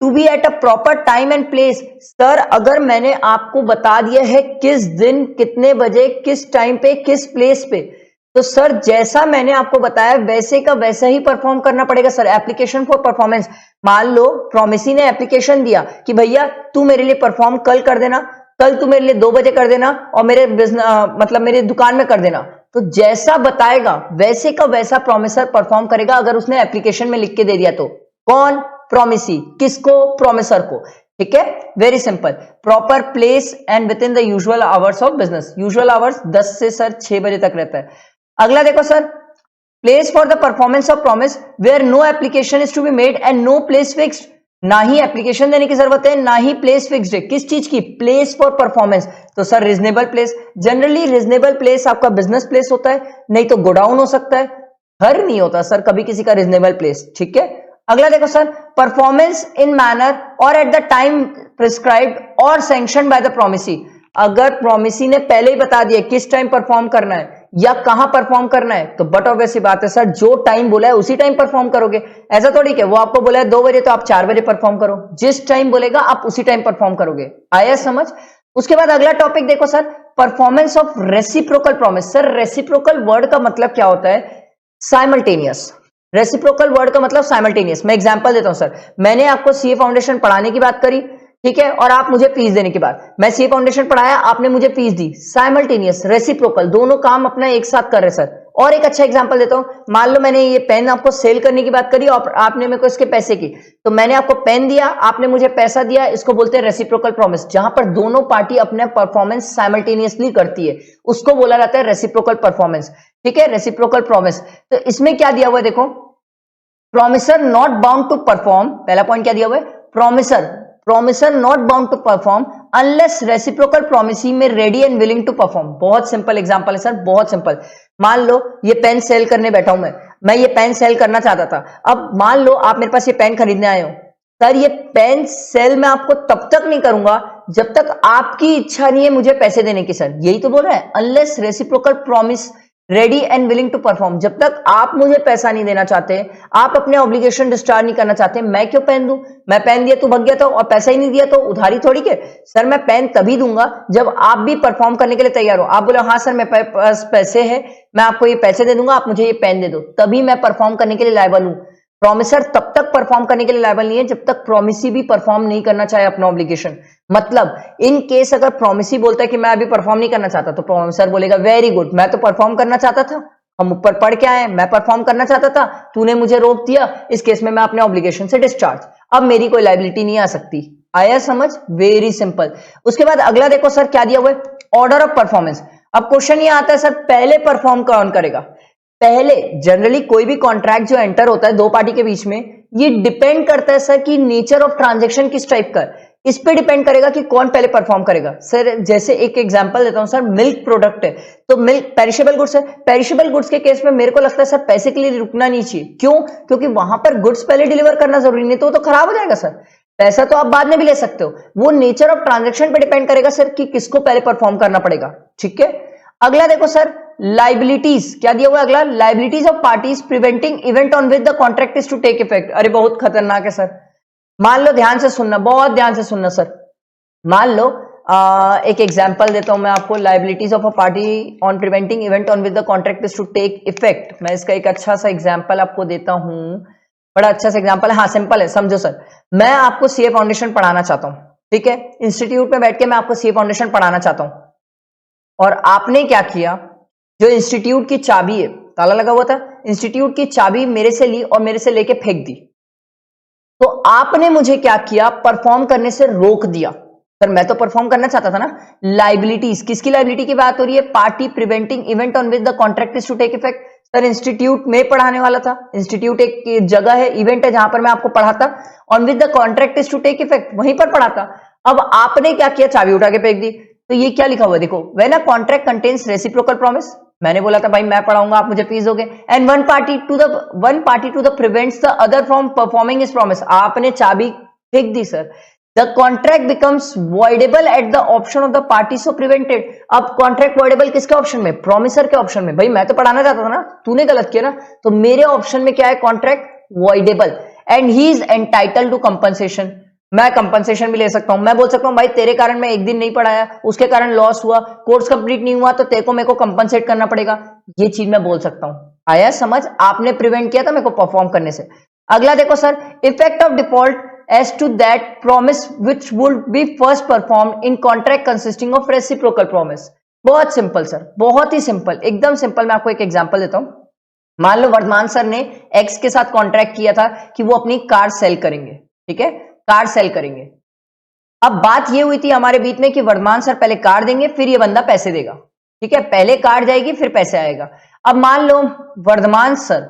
to be at a proper time and place. Sir अगर मैंने आपको बता दिया है किस दिन कितने बजे किस टाइम पे किस प्लेस पे, तो सर जैसा मैंने आपको बताया वैसे का वैसा ही परफॉर्म करना पड़ेगा सर। एप्लीकेशन फॉर परफॉर्मेंस, मान लो प्रोमिसी ने एप्लीकेशन दिया कि भैया तू मेरे लिए परफॉर्म कल कर देना, कल तू मेरे लिए 2 बजे कर देना और मेरे मतलब मेरे दुकान में कर देना, तो जैसा बताएगा वैसे का वैसा प्रोमिसर परफॉर्म करेगा अगर उसने एप्लीकेशन में लिख के दे दिया तो। कौन? प्रोमिसी। किसको? प्रोमिसर को, ठीक है। Very simple. Proper place and with in the usual hours of business. Usual hours 10 से सर 6 बजे तक रहता है। अगला देखो sir, place for the performance of promise where no application is to be made and no place fixed. ना ही application देने की जरूरत है ना ही प्लेस फिक्स्ड है। किस चीज की? Place for performance. तो sir reasonable place, generally reasonable place आपका बिजनेस प्लेस होता है, नहीं तो गोडाउन हो सकता है, घर नहीं होता सर कभी किसी का रीजनेबल प्लेस, ठीक है। अगला देखो सर, परफॉर्मेंस इन मैनर और एट द टाइम प्रिस्क्राइब्ड और सैंक्शन बाय द प्रोमिसी। अगर प्रोमिसी ने पहले ही बता दिया किस टाइम परफॉर्म करना है या कहां परफॉर्म करना है, तो बट ऑब्वियस सी बात है सर, जो टाइम बोला है उसी टाइम परफॉर्म करोगे। ऐसा थोड़ी कि वो आपको बोला है 2 बजे तो आप 4 बजे परफॉर्म करो, जिस टाइम बोलेगा आप उसी टाइम परफॉर्म करोगे। आया समझ? उसके बाद अगला टॉपिक देखो sir, performance of reciprocal promise. Sir reciprocal word का मतलब क्या होता है? साइमल्टेनियस। रेसिप्रोकल वर्ड का मतलब साइमल्टेनियस। मैं एग्जांपल देता हूं सर, मैंने आपको सीए फाउंडेशन पढ़ाने की बात करी, ठीक है, और आप मुझे फीस देने की बात, मैं सीए फाउंडेशन पढ़ाया, आपने मुझे फीस दी। साइमल्टेनियस, रेसिप्रोकल, दोनों काम अपना एक साथ कर रहे सर। और एक अच्छा एग्जांपल देता हूं, मान लो मैंने ये पेन आपको सेल करने की बात करी और आपने मेरे को इसके पैसे की, तो मैंने आपको पेन दिया, आपने मुझे पैसा दिया, इसको बोलते हैं रेसिप्रोकल प्रॉमिस। जहां पर दोनों पार्टी अपने परफॉर्मेंस साइमल्टेनियसली करती है उसको बोला जाता है रेसिप्रोकल परफॉर्मेंस, ठीक है, रेसिप्रोकल प्रॉमिस। तो इसमें क्या दिया हुआ है देखो, promisor not bound to perform, पहला पॉइंट क्या दिया हुआ है? Promisor not bound to perform unless reciprocal promisee में ready and willing to perform. बहुत सिंपल एग्जांपल है सर, बहुत सिंपल। मान लो ये पेन सेल करने बैठा हूं मैं ये पेन सेल करना चाहता था। अब मान लो आप मेरे पास ये पेन खरीदने आए हो, सर ये पेन सेल मैं आपको तब तक नहीं करूंगा जब तक आपकी इच्छा नहीं है मुझे पैसे देने की। सर यही तो बोल रहा है, unless reciprocal promise ready and willing to perform. जब तक आप मुझे पैसा नहीं देना चाहते, आप अपने ऑब्लिगेशन डिस्चार्ज नहीं करना चाहते, मैं क्यों पेन दूं? मैं पेन दिया तो भग गया, तो और पैसा ही नहीं दिया तो उधारी थोड़ी के। सर मैं पेन तभी दूंगा जब आप भी परफॉर्म करने के लिए तैयार हो। आप बोले हाँ सर मेरे पास पैसे है, मैं आपको ये पैसे दे दूंगा, आप मुझे ये पेन दे दो, तभी मैं परफॉर्म करने के लिए लायबल हूं। प्रोमिसर तब तक परफॉर्म करने के लिए लायबल नहीं है जब तक प्रोमिसी भी परफॉर्म नहीं करना चाहे अपना ऑब्लिगेशन। मतलब इन केस अगर प्रोमिसी बोलता है कि मैं अभी परफॉर्म नहीं करना चाहता, तो प्रोमिसर बोलेगा वेरी गुड, मैं तो परफॉर्म करना चाहता था, हम ऊपर पढ़ के आए, मैं परफॉर्म करना चाहता था, तूने मुझे रोक दिया, इस केस में मैं अपने ऑब्लिगेशन से डिस्चार्ज, अब मेरी कोई लायबिलिटी नहीं आ सकती। आया समझ? Very simple. उसके बाद अगला देखो सर क्या दिया हुआ है, ऑर्डर ऑफ परफॉर्मेंस। अब क्वेश्चन ये आता है सर पहले परफॉर्म कौन करेगा? पहले जनरली कोई भी कॉन्ट्रैक्ट जो एंटर होता है दो पार्टी के बीच में, ये डिपेंड करता है सर कि नेचर ऑफ ट्रांजैक्शन किस टाइप का है, इस पे डिपेंड करेगा कि कौन पहले परफॉर्म करेगा। सर जैसे एक एग्जांपल देता हूं सर, मिल्क प्रोडक्ट है तो मिल्क पेरिशेबल गुड्स है, पेरिशेबल गुड्स के केस में मेरे को लगता है सर पैसे के लिए रुकना नहीं चाहिए। क्यों? क्योंकि वहां पर गुड्स पहले डिलीवर करना जरूरी नहीं, तो वो तो खराब हो जाएगा सर, पैसा तो आप बाद में भी ले सकते हो। वो नेचर ऑफ ट्रांजैक्शन पे डिपेंड करेगा सर कि किसको पहले परफॉर्म करना पड़ेगा। ठीक है, अगला देखो सर लाइबिलिटीज क्या दिया हुआ है अगला, liabilities of parties preventing event on which the contract is to take effect. अरे बहुत खतरनाक है सर। मान लो, ध्यान से सुनना, बहुत ध्यान से सुनना सर। मान लो एक एग्जांपल देता हूं मैं आपको, liabilities of a party on preventing event on which the contract is to take effect. मैं इसका एक अच्छा सा एग्जांपल आपको देता हूं, बड़ा अच्छा सा एग्जांपल है। हाँ सिंपल है, समझो सर। मैं आपको सीए फाउंडेशन पढ़ाना चाहता हूं, ठीक है, इंस्टीट्यूट में बैठ के मैं आपको सीए फाउंडेशन पढ़ाना चाहता हूं, और आपने क्या किया, जो इंस्टीट्यूट की चाबी है, ताला लगा हुआ था, इंस्टीट्यूट की चाबी मेरे से ली और मेरे से लेके फेंक दी। तो आपने मुझे क्या किया, परफॉर्म करने से रोक दिया। सर मैं तो परफॉर्म करना चाहता था ना। लाइबिलिटीज, किसकी लाइबिलिटी की बात हो रही है? Party preventing event on which the contract is to take effect. Sir institute में पढ़ाने वाला था, इंस्टीट्यूट एक जगह है, इवेंट है जहां पर मैं आपको पढ़ाता, on which the contract is to take effect, वहीं पर पढ़ाता। अब आपने क्या किया, चाबी उठा के फेंक दी। तो ये क्या लिखा हुआ है देखो, when a contract contains reciprocal promise, मैंने बोला था भाई मैं पढ़ाऊंगा, आप मुझे फीस दोगे, and one party to the prevents the other from performing his promise. आपने चाबी फेंक दी sir. The contract becomes voidable at the option of the party so prevented. अब कॉन्ट्रैक्ट वॉइडेबल किसके ऑप्शन में? प्रोमिसर के ऑप्शन में। भाई मैं तो पढ़ाना चाहता था ना, तूने गलत किया ना, तो मेरे ऑप्शन में क्या है, contract voidable, and he is entitled to compensation. मैं कंपनसेशन भी ले सकता हूं, मैं बोल सकता हूं भाई तेरे कारण मैं एक दिन नहीं पढ़ाया, उसके कारण लॉस हुआ, कोर्स कंप्लीट नहीं हुआ, तो तेरे को मेरे को कंपनसेट करना पड़ेगा, ये चीज मैं बोल सकता हूं। आया समझ? आपने प्रिवेंट किया था मेरे को परफॉर्म करने से। अगला देखो sir, effect of default as to that promise which would be first performed in contract consisting of reciprocal promise। बहुत सिंपल सर, बहुत ही सिंपल, एकदम सिंपल। मैं आपको एक एग्जांपल देता हूं। मान लो वर्धमान सर ने एक्स के साथ कॉन्ट्रैक्ट किया था कि वो अपनी कार सेल करेंगे, ठीक है, कार सेल करेंगे। अब बात ये हुई थी हमारे बीच में कि वर्धमान सर पहले कार देंगे फिर ये बंदा पैसे देगा, ठीक है, पहले कार जाएगी फिर पैसे आएगा। अब मान लो वर्धमान सर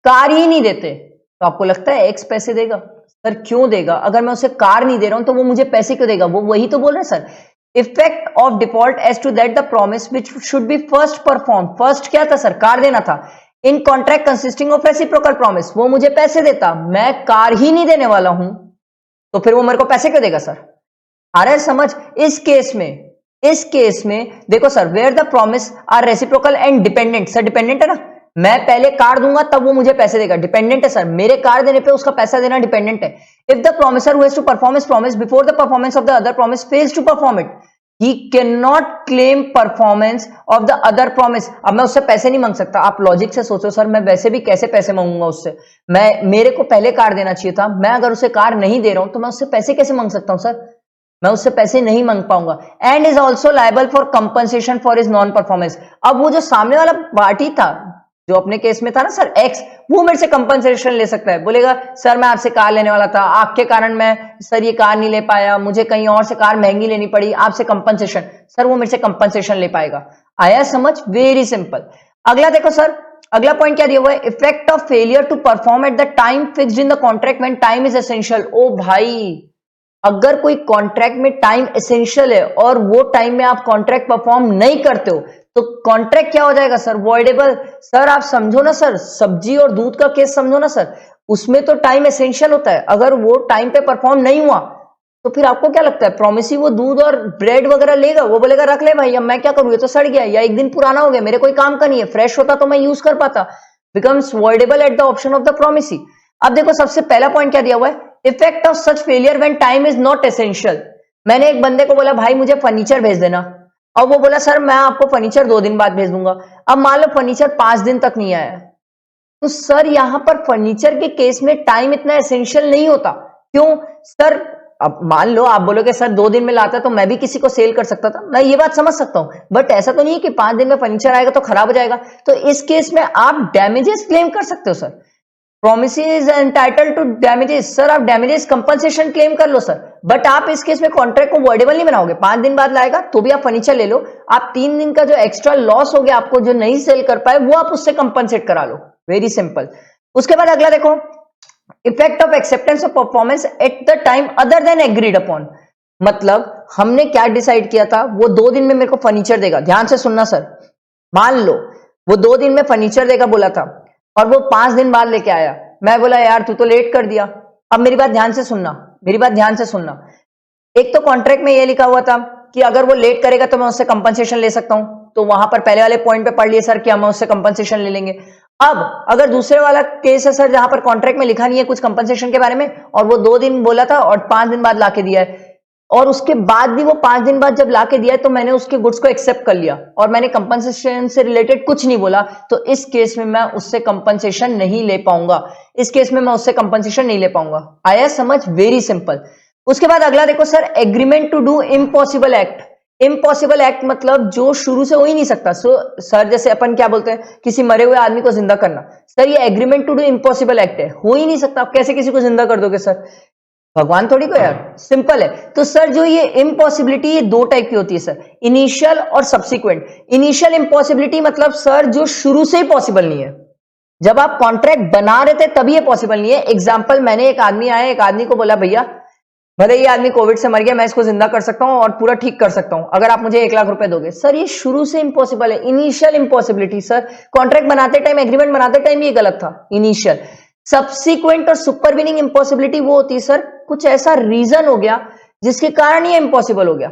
कार ही नहीं देते, तो आपको लगता है एक्स पैसे देगा? सर क्यों देगा? अगर मैं उसे कार नहीं दे रहा हूं तो वो मुझे पैसे क्यों देगा? वो वही तो बोल रहे हैं sir, effect of default as to that the promise which should be first perform. First क्या था सर? कार देना था। In contract consisting of reciprocal promise, वो मुझे पैसे देता, मैं कार ही नहीं देने वाला हूं, तो फिर वो मेरे को पैसे क्यों देगा सर? आ रहा है समझ? इस केस में देखो sir, where the promise are reciprocal and dependent. Sir dependent है ना, मैं पहले कार दूंगा तब वो मुझे पैसे देगा, डिपेंडेंट है सर, मेरे कार देने पे उसका पैसा देना डिपेंडेंट है। If the promisor who has to perform his promise before the performance of the other promise fails to perform it, he can not claim performance of the other promise. अब मैं उससे पैसे नहीं मांग सकता। आप लॉजिक से सोचो सर, मैं वैसे भी कैसे पैसे मांगूंगा उससे? मेरे को पहले कार देना चाहिए था, मैं अगर उसे कार नहीं दे रहा हूं तो मैं उससे पैसे कैसे मांग सकता हूं सर? मैं उससे पैसे नहीं मांग पाऊंगा। And is also liable for compensation for his non performance. अब वो जो सामने वाला पार्टी था, जो अपने केस में था ना सर एक्स, वो मेरे से कंपनसेशन ले सकता है, बोलेगा सर मैं आपसे कार लेने वाला था, आपके कारण मैं सर ये कार नहीं ले पाया, मुझे कहीं और से कार महंगी लेनी पड़ी, आपसे कंपनसेशन। सर वो मेरे से कंपनसेशन ले पाएगा। आया समझ? Very simple. अगला देखो सर, अगला पॉइंट क्या दिया हुआ है, effect of failure to perform at the time fixed in the contract when time is essential. ओ भाई, अगर कोई कॉन्ट्रैक्ट में टाइम एसेंशियल है और वो टाइम में आप कॉन्ट्रैक्ट परफॉर्म नहीं करते हो, तो कॉन्ट्रैक्ट क्या हो जाएगा सर? वॉइडेबल। सर आप समझो ना सर, सब्जी और दूध का केस समझो ना सर, उसमें तो टाइम एसेंशियल होता है, अगर वो टाइम पे परफॉर्म नहीं हुआ तो फिर आपको क्या लगता है, प्रोमिसी वो दूध और ब्रेड वगैरह लेगा? वो बोलेगा रख ले भाई, अब मैं क्या करूं, ये तो सड़ गया या एक दिन पुराना हो गया, मेरे कोई काम का नहीं है, फ्रेश होता तो मैं यूज कर पाता। Becomes voidable at the option of the promisee. अब देखो सबसे पहला पॉइंट क्या दिया हुआ है, effect of such failure when time is not essential. मैंने एक बंदे को बोला भाई मुझे फर्नीचर भेज देना, और वो बोला सर मैं आपको फर्नीचर 2 दिन बाद भेज दूंगा। अब मान लो फर्नीचर 5 दिन तक नहीं आया, तो सर यहां पर फर्नीचर के केस में टाइम इतना एसेंशियल नहीं होता। क्यों सर? अब मान लो आप बोलोगे सर 2 दिन में लाता तो मैं भी किसी को सेल कर सकता था, मैं ये बात समझ सकता हूं, बट ऐसा तो नहीं है कि 5 दिन में फर्नीचर आएगा तो खराब हो जाएगा। तो इस केस में आप डैमेजेस क्लेम कर सकते हो sir. Promisees entitled to damages, sir आप डैमेजेस कंपनसेशन क्लेम कर लो सर, बट आप इस केस में कॉन्ट्रैक्ट को वॉइडेबल नहीं बनाओगे। 5 दिन बाद लाएगा तो भी आप फर्नीचर ले लो, आप 3 दिन का जो एक्स्ट्रा लॉस हो गया आपको जो नहीं सेल कर पाए वो आप उससे कंपनसेट करा लो। Very simple. उसके बाद अगला देखो, effect of acceptance of performance at the time other than agreed upon. मतलब हमने क्या डिसाइड किया था, वो 2 दिन में मेरे को फर्नीचर देगा। ध्यान से सुनना सर, मान लो वो 2 दिन में फर्नीचर देगा बोला था और वो 5 दिन बाद लेके आया। मैं बोला यार तू तो लेट कर दिया। अब मेरी बात ध्यान से सुनना, मेरी बात ध्यान से सुनना। एक तो कॉन्ट्रैक्ट में ये लिखा हुआ था कि अगर वो लेट करेगा तो मैं उससे कंपनसेशन ले सकता हूं, तो वहां पर पहले वाले पॉइंट पे पढ़ लिए सर कि हम उससे कंपनसेशन ले लेंगे। अब अगर दूसरे वाला केस है सर जहां पर कॉन्ट्रैक्ट में लिखा नहीं है कुछ कंपनसेशन के बारे में और वो 2 दिन बोला था और 5 दिन बाद लाके दिया है, और उसके बाद भी वो 5 दिन बाद जब लाके दिया है तो मैंने उसके गुड्स को एक्सेप्ट कर लिया और मैंने कंपनसेशन से रिलेटेड कुछ नहीं बोला, तो इस केस में मैं उससे कंपनसेशन नहीं ले पाऊंगा। इस केस में मैं उससे कंपनसेशन नहीं ले पाऊंगा। आया समझ? Very simple. उसके बाद अगला देखो sir, agreement to do impossible act. Impossible act मतलब जो शुरू से हो ही नहीं सकता। सर जैसे अपन क्या बोलते हैं, किसी मरे हुए आदमी को जिंदा करना। सर ये agreement to do impossible act है, हो ही नहीं सकता। आप कैसे किसी को जिंदा कर दोगे सर? भगवान थोड़ी को यार, सिंपल है। तो सर जो ये इम्पॉसिबिलिटी ये 2 टाइप की होती है सर, इनिशियल और सब्सिक्वेंट। इनिशियल इम्पॉसिबिलिटी मतलब सर जो शुरू से ही पॉसिबल नहीं है, जब आप कॉन्ट्रैक्ट बना रहे थे तभी ये पॉसिबल नहीं है। एग्जाम्पल, मैंने एक आदमी को बोला भैया भले ये आदमी कोविड से मर गया, मैं इसको जिंदा कर सकता हूं और पूरा ठीक कर सकता हूं अगर आप मुझे 1 लाख रुपए दोगे। सर ये शुरू से इंपॉसिबल है, इनिशियल इंपॉसिबिलिटी। सर कॉन्ट्रैक्ट बनाते टाइम, एग्रीमेंट बनाते टाइम ये गलत था, इनिशियल। सब्सिक्वेंट और सुपरवीनिंग इंपॉसिबिलिटी वो होती है सर कुछ ऐसा रीजन हो गया जिसके कारण ये इंपॉसिबल हो गया।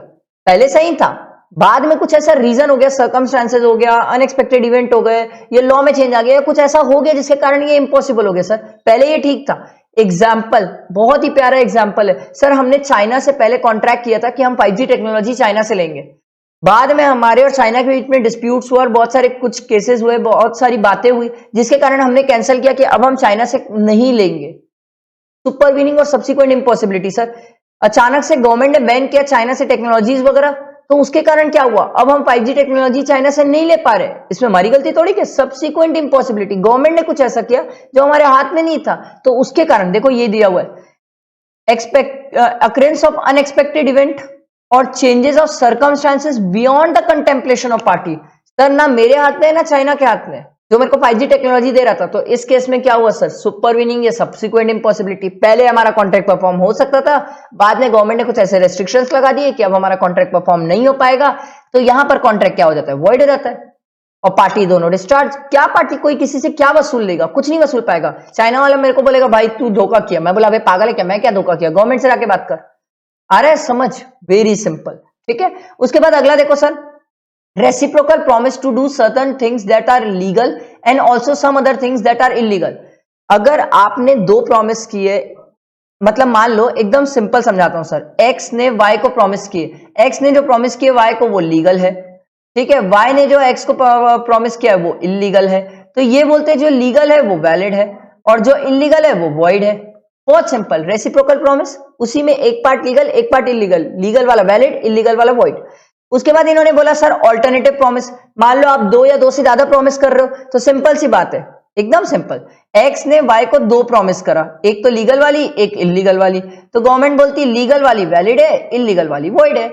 पहले सही था, बाद में कुछ ऐसा रीजन हो गया, सर्कमस्टांसेस हो गया, अनएक्सपेक्टेड इवेंट हो गए, ये लॉ में चेंज आ गया, कुछ ऐसा हो गया जिसके कारण ये इंपॉसिबल हो गया। सर पहले ये ठीक था। एग्जाम्पल, बहुत ही प्यारा एग्जाम्पल है सर, हमने चाइना से पहले कॉन्ट्रैक्ट किया था कि हम 5G टेक्नोलॉजी चाइना से लेंगे। बाद में हमारे और चाइना के बीच में डिस्प्यूट्स हुआ और बहुत सारे कुछ केसेस हुए, बहुत सारी बातें हुई, जिसके कारण हमने कैंसिल किया कि अब हम चाइना से नहीं लेंगे। सुपरवीनिंग और सब्सिक्वेंट इंपॉसिबिलिटी सर, अचानक से गवर्नमेंट ने बैन किया चाइना से टेक्नोलॉजीज वगैरह, तो उसके कारण क्या हुआ, अब हम 5G टेक्नोलॉजी चाइना से नहीं ले पा रहे। इसमें हमारी गलती थोड़ी कि सब्सिक्वेंट इंपॉसिबिलिटी, गवर्नमेंट ने कुछ ऐसा किया जो हमारे हाथ में नहीं था, तो उसके कारण देखो ये दिया हुआ है, अकरेंस ऑफ अनएक्सपेक्टेड इवेंट और changes of circumstances beyond the contemplation of party. Sir ना मेरे हाथ में ना चाइना के हाथ में, जो मेरे को 5G टेक्नोलॉजी दे रहा था। तो इस केस में क्या हुआ सर, सुपरवीनिंग या सब्सिक्वेंट इंपॉसिबिलिटी। पहले हमारा कॉन्ट्रैक्ट परफॉर्म हो सकता था, बाद में गवर्नमेंट ने कुछ ऐसे रेस्ट्रिक्शंस लगा दिए कि अब हमारा कॉन्ट्रैक्ट परफॉर्म नहीं हो पाएगा, तो यहां पर कॉन्ट्रैक्ट क्या हो जाता है, वॉइड हो जाता है और पार्टी दोनों डिस्चार्ज। क्या पार्टी, कोई किसी से क्या वसूल लेगा, कुछ नहीं वसूल पाएगा। चाइना वाला मेरे को बोलेगा भाई तू धोखा किया, मैं बोला भाई पागल है क्या, मैं क्या धोखा किया, गवर्नमेंट से जाके बात कर। आ रहा है समझ? वेरी सिंपल, ठीक है। उसके बाद अगला देखो sir, reciprocal promise to do certain things that are legal and also some other things that are illegal। अगर आपने 2 प्रॉमिस किए, मतलब मान लो एकदम सिंपल समझाता हूं सर, x ने y को प्रॉमिस किए, x ने जो प्रॉमिस किए y को वो लीगल है, ठीक है, y ने जो x को प्रॉमिस किया है वो इलीगल है। तो ये बोलते हैं जो लीगल है वो वैलिड है और जो इलीगल है वो वॉइड है। बहुत सिंपल, रेसिप्रोकल प्रॉमिस, उसी में एक पार्ट लीगल एक पार्ट इलीगल, लीगल वाला वैलिड इलीगल वाला वॉइड। उसके बाद इन्होंने बोला सर ऑल्टरनेटिव प्रॉमिस, मान लो आप 2 या 2 से ज्यादा प्रॉमिस कर रहे हो, तो सिंपल सी बात है, एकदम सिंपल, एक्स ने वाई को 2 प्रॉमिस करा, एक तो लीगल वाली एक इलीगल वाली, तो गवर्नमेंट बोलती लीगल वाली वैलिड है इलीगल वाली वॉइड है।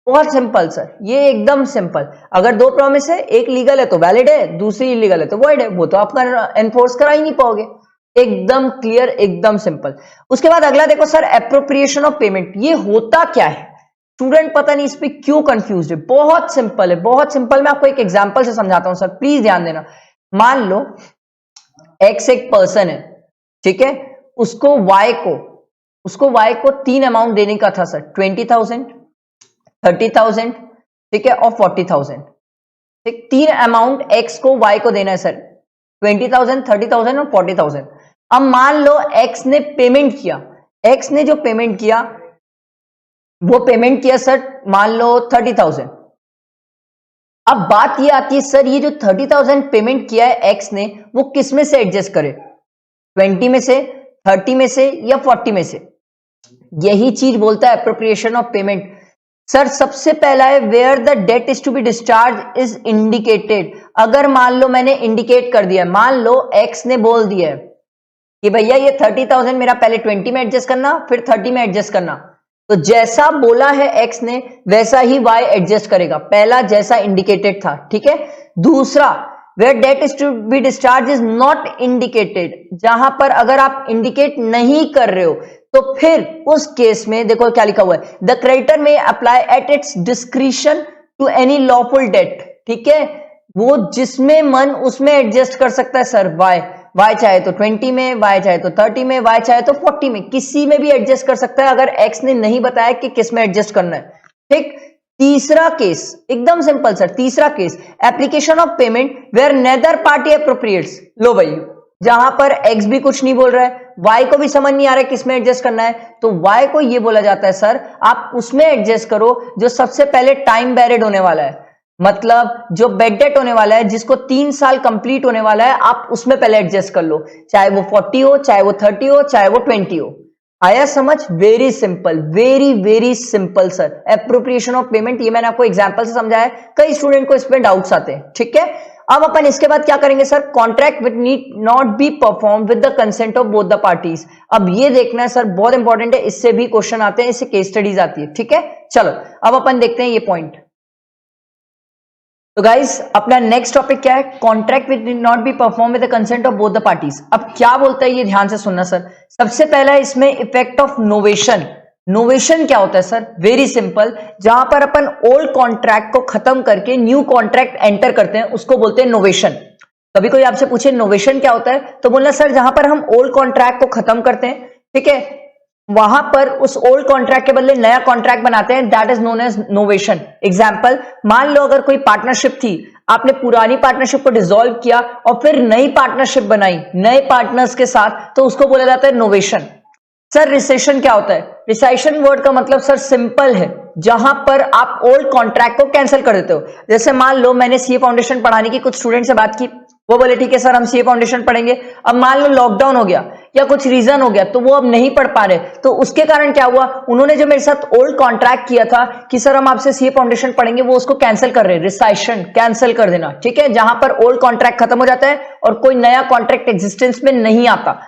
बहुत सिंपल सर, ये एकदम सिंपल। अगर 2 प्रॉमिस है, एक लीगल है तो वैलिड है, दूसरी इलीगल है तो वॉइड है, वो तो आप एनफोर्स करा ही नहीं पाओगे। एकदम क्लियर, एकदम सिंपल। उसके बाद अगला देखो सर, एप्रोप्रिएशन ऑफ पेमेंट। ये होता क्या है, स्टूडेंट पता नहीं इस पे क्यों कंफ्यूज्ड है। बहुत सिंपल है, बहुत सिंपल। मैं आपको एक एग्जांपल से समझाता हूं सर, प्लीज ध्यान देना। मान लो एक्स एक पर्सन है, ठीक है, उसको वाई को 3 अमाउंट देने का था सर, 20,000, 30,000, ठीक है, और 40,000। ठीक, 3 अमाउंट एक्स को वाई को देना है सर, 20,000, 30,000 और 40,000। अब मान लो एक्स ने पेमेंट किया, एक्स ने जो पेमेंट किया वो पेमेंट किया सर मान लो 30,000। अब बात ये आती है सर, ये जो 30,000 पेमेंट किया है एक्स ने, वो किस में से एडजस्ट करे, 20 में से, 30 में से या 40 में से? यही चीज बोलता है एप्रोप्रिएशन ऑफ पेमेंट। सर सबसे पहला है where the debt is to be discharge is indicated. अगर मान लो मैंने इंडिकेट कर दिया, मान लो एक्स ने बोल दिया है कि भैया ये 30,000 मेरा पहले 20 में एडजस्ट करना, फिर 30 में एडजस्ट करना, तो जैसा बोला है एक्स ने वैसा ही वाई एडजस्ट करेगा, पहला जैसा इंडिकेटेड था, ठीक है। दूसरा, where debt is to be discharge is not indicated, जहां पर अगर आप इंडिकेट नहीं कर रहे हो तो फिर उस केस में देखो क्या लिखा हुआ है, the creditor may apply at its discretion to any lawful debt, ठीक है। वो जिसमें मन उसमें एडजस्ट कर सकता है सर, वाई चाहे तो 20 में, वाई चाहे तो 30 में, वाई चाहे तो 40 में, किसी में भी एडजस्ट कर सकता है अगर एक्स ने नहीं बताया कि किस में एडजस्ट करना है, ठीक। तीसरा केस एकदम सिंपल सर, तीसरा case application of payment where neither party appropriates. लो भाई, जहां पर एक्स भी कुछ नहीं बोल रहा है, वाई को भी समझ नहीं आ रहा है किस में एडजस्ट करना है, तो वाई को ये बोला जाता है सर आप उसमें एडजस्ट करो जो सबसे पहले टाइम बैरिड होने वाला है, मतलब जो बेड डेट होने वाला है, जिसको 3 साल कंप्लीट होने वाला है, आप उसमें पहले एडजस्ट कर लो, चाहे वो 40 हो, चाहे वो 30 हो, चाहे वो 20 हो। आया समझ? Very simple, very very simple sir. Appropriation of payment, ये मैंने आपको एग्जांपल से समझाया है, कई स्टूडेंट को इसमें डाउट्स आते हैं, ठीक है। अब अपन इसके बाद क्या करेंगे sir, contract with need not be perform with the consent of both the parties. अब ये देखना है सर, बहुत इंपॉर्टेंट है, इससे भी क्वेश्चन आते हैं, इससे केस स्टडीज आती है, ठीक है। चलो अब अपन देखते हैं ये पॉइंट। तो गाइस अपना नेक्स्ट टॉपिक क्या है, contract with not be perform with the consent of both the parties. अब क्या बोलता है ये ध्यान से सुनना सर। सबसे पहला है इसमें इफेक्ट ऑफ नोवेशन। नोवेशन क्या होता है सर, वेरी सिंपल, जहां पर अपन ओल्ड कॉन्ट्रैक्ट को खत्म करके न्यू कॉन्ट्रैक्ट एंटर करते हैं उसको बोलते हैं नोवेशन। कभी कोई आपसे पूछे नोवेशन क्या होता है, तो बोलना सर जहां पर हम ओल्ड कॉन्ट्रैक्ट को खत्म करते हैं, ठीक है, वहां पर उस ओल्ड कॉन्ट्रैक्ट के बदले नया कॉन्ट्रैक्ट बनाते हैं, that is known as novation. Example, मान लो अगर कोई पार्टनरशिप थी, आपने पुरानी पार्टनरशिप को डिसॉल्व किया और फिर नई पार्टनरशिप बनाई नए पार्टनर्स के साथ, तो उसको बोला जाता है नोवेशन। सर रिसेशन क्या होता है, रिसाइशन वर्ड का मतलब सर सिंपल है, जहां पर आप ओल्ड कॉन्ट्रैक्ट को कैंसिल कर देते हो। जैसे मान लो मैंने सीए फाउंडेशन पढ़ाने की कुछ स्टूडेंट से बात की, वो बोले ठीक है सर हम सीए फाउंडेशन पढ़ेंगे। अब मान लो लॉकडाउन हो गया या कुछ रीजन हो गया तो वो अब नहीं पढ़ पा रहे, तो उसके कारण क्या हुआ, उन्होंने जो मेरे साथ ओल्ड कॉन्ट्रैक्ट किया था कि सर हम आपसे सीए फाउंडेशन पढ़ेंगे, वो उसको कैंसिल कर रहे हैं, रिसाइशन कैंसिल कर देना, ठीक है, जहां पर ओल्ड कॉन्ट्रैक्ट खत्म हो जाता है और कोई नया कॉन्ट्रैक्ट एग्जिस्टेंस में नहीं आता।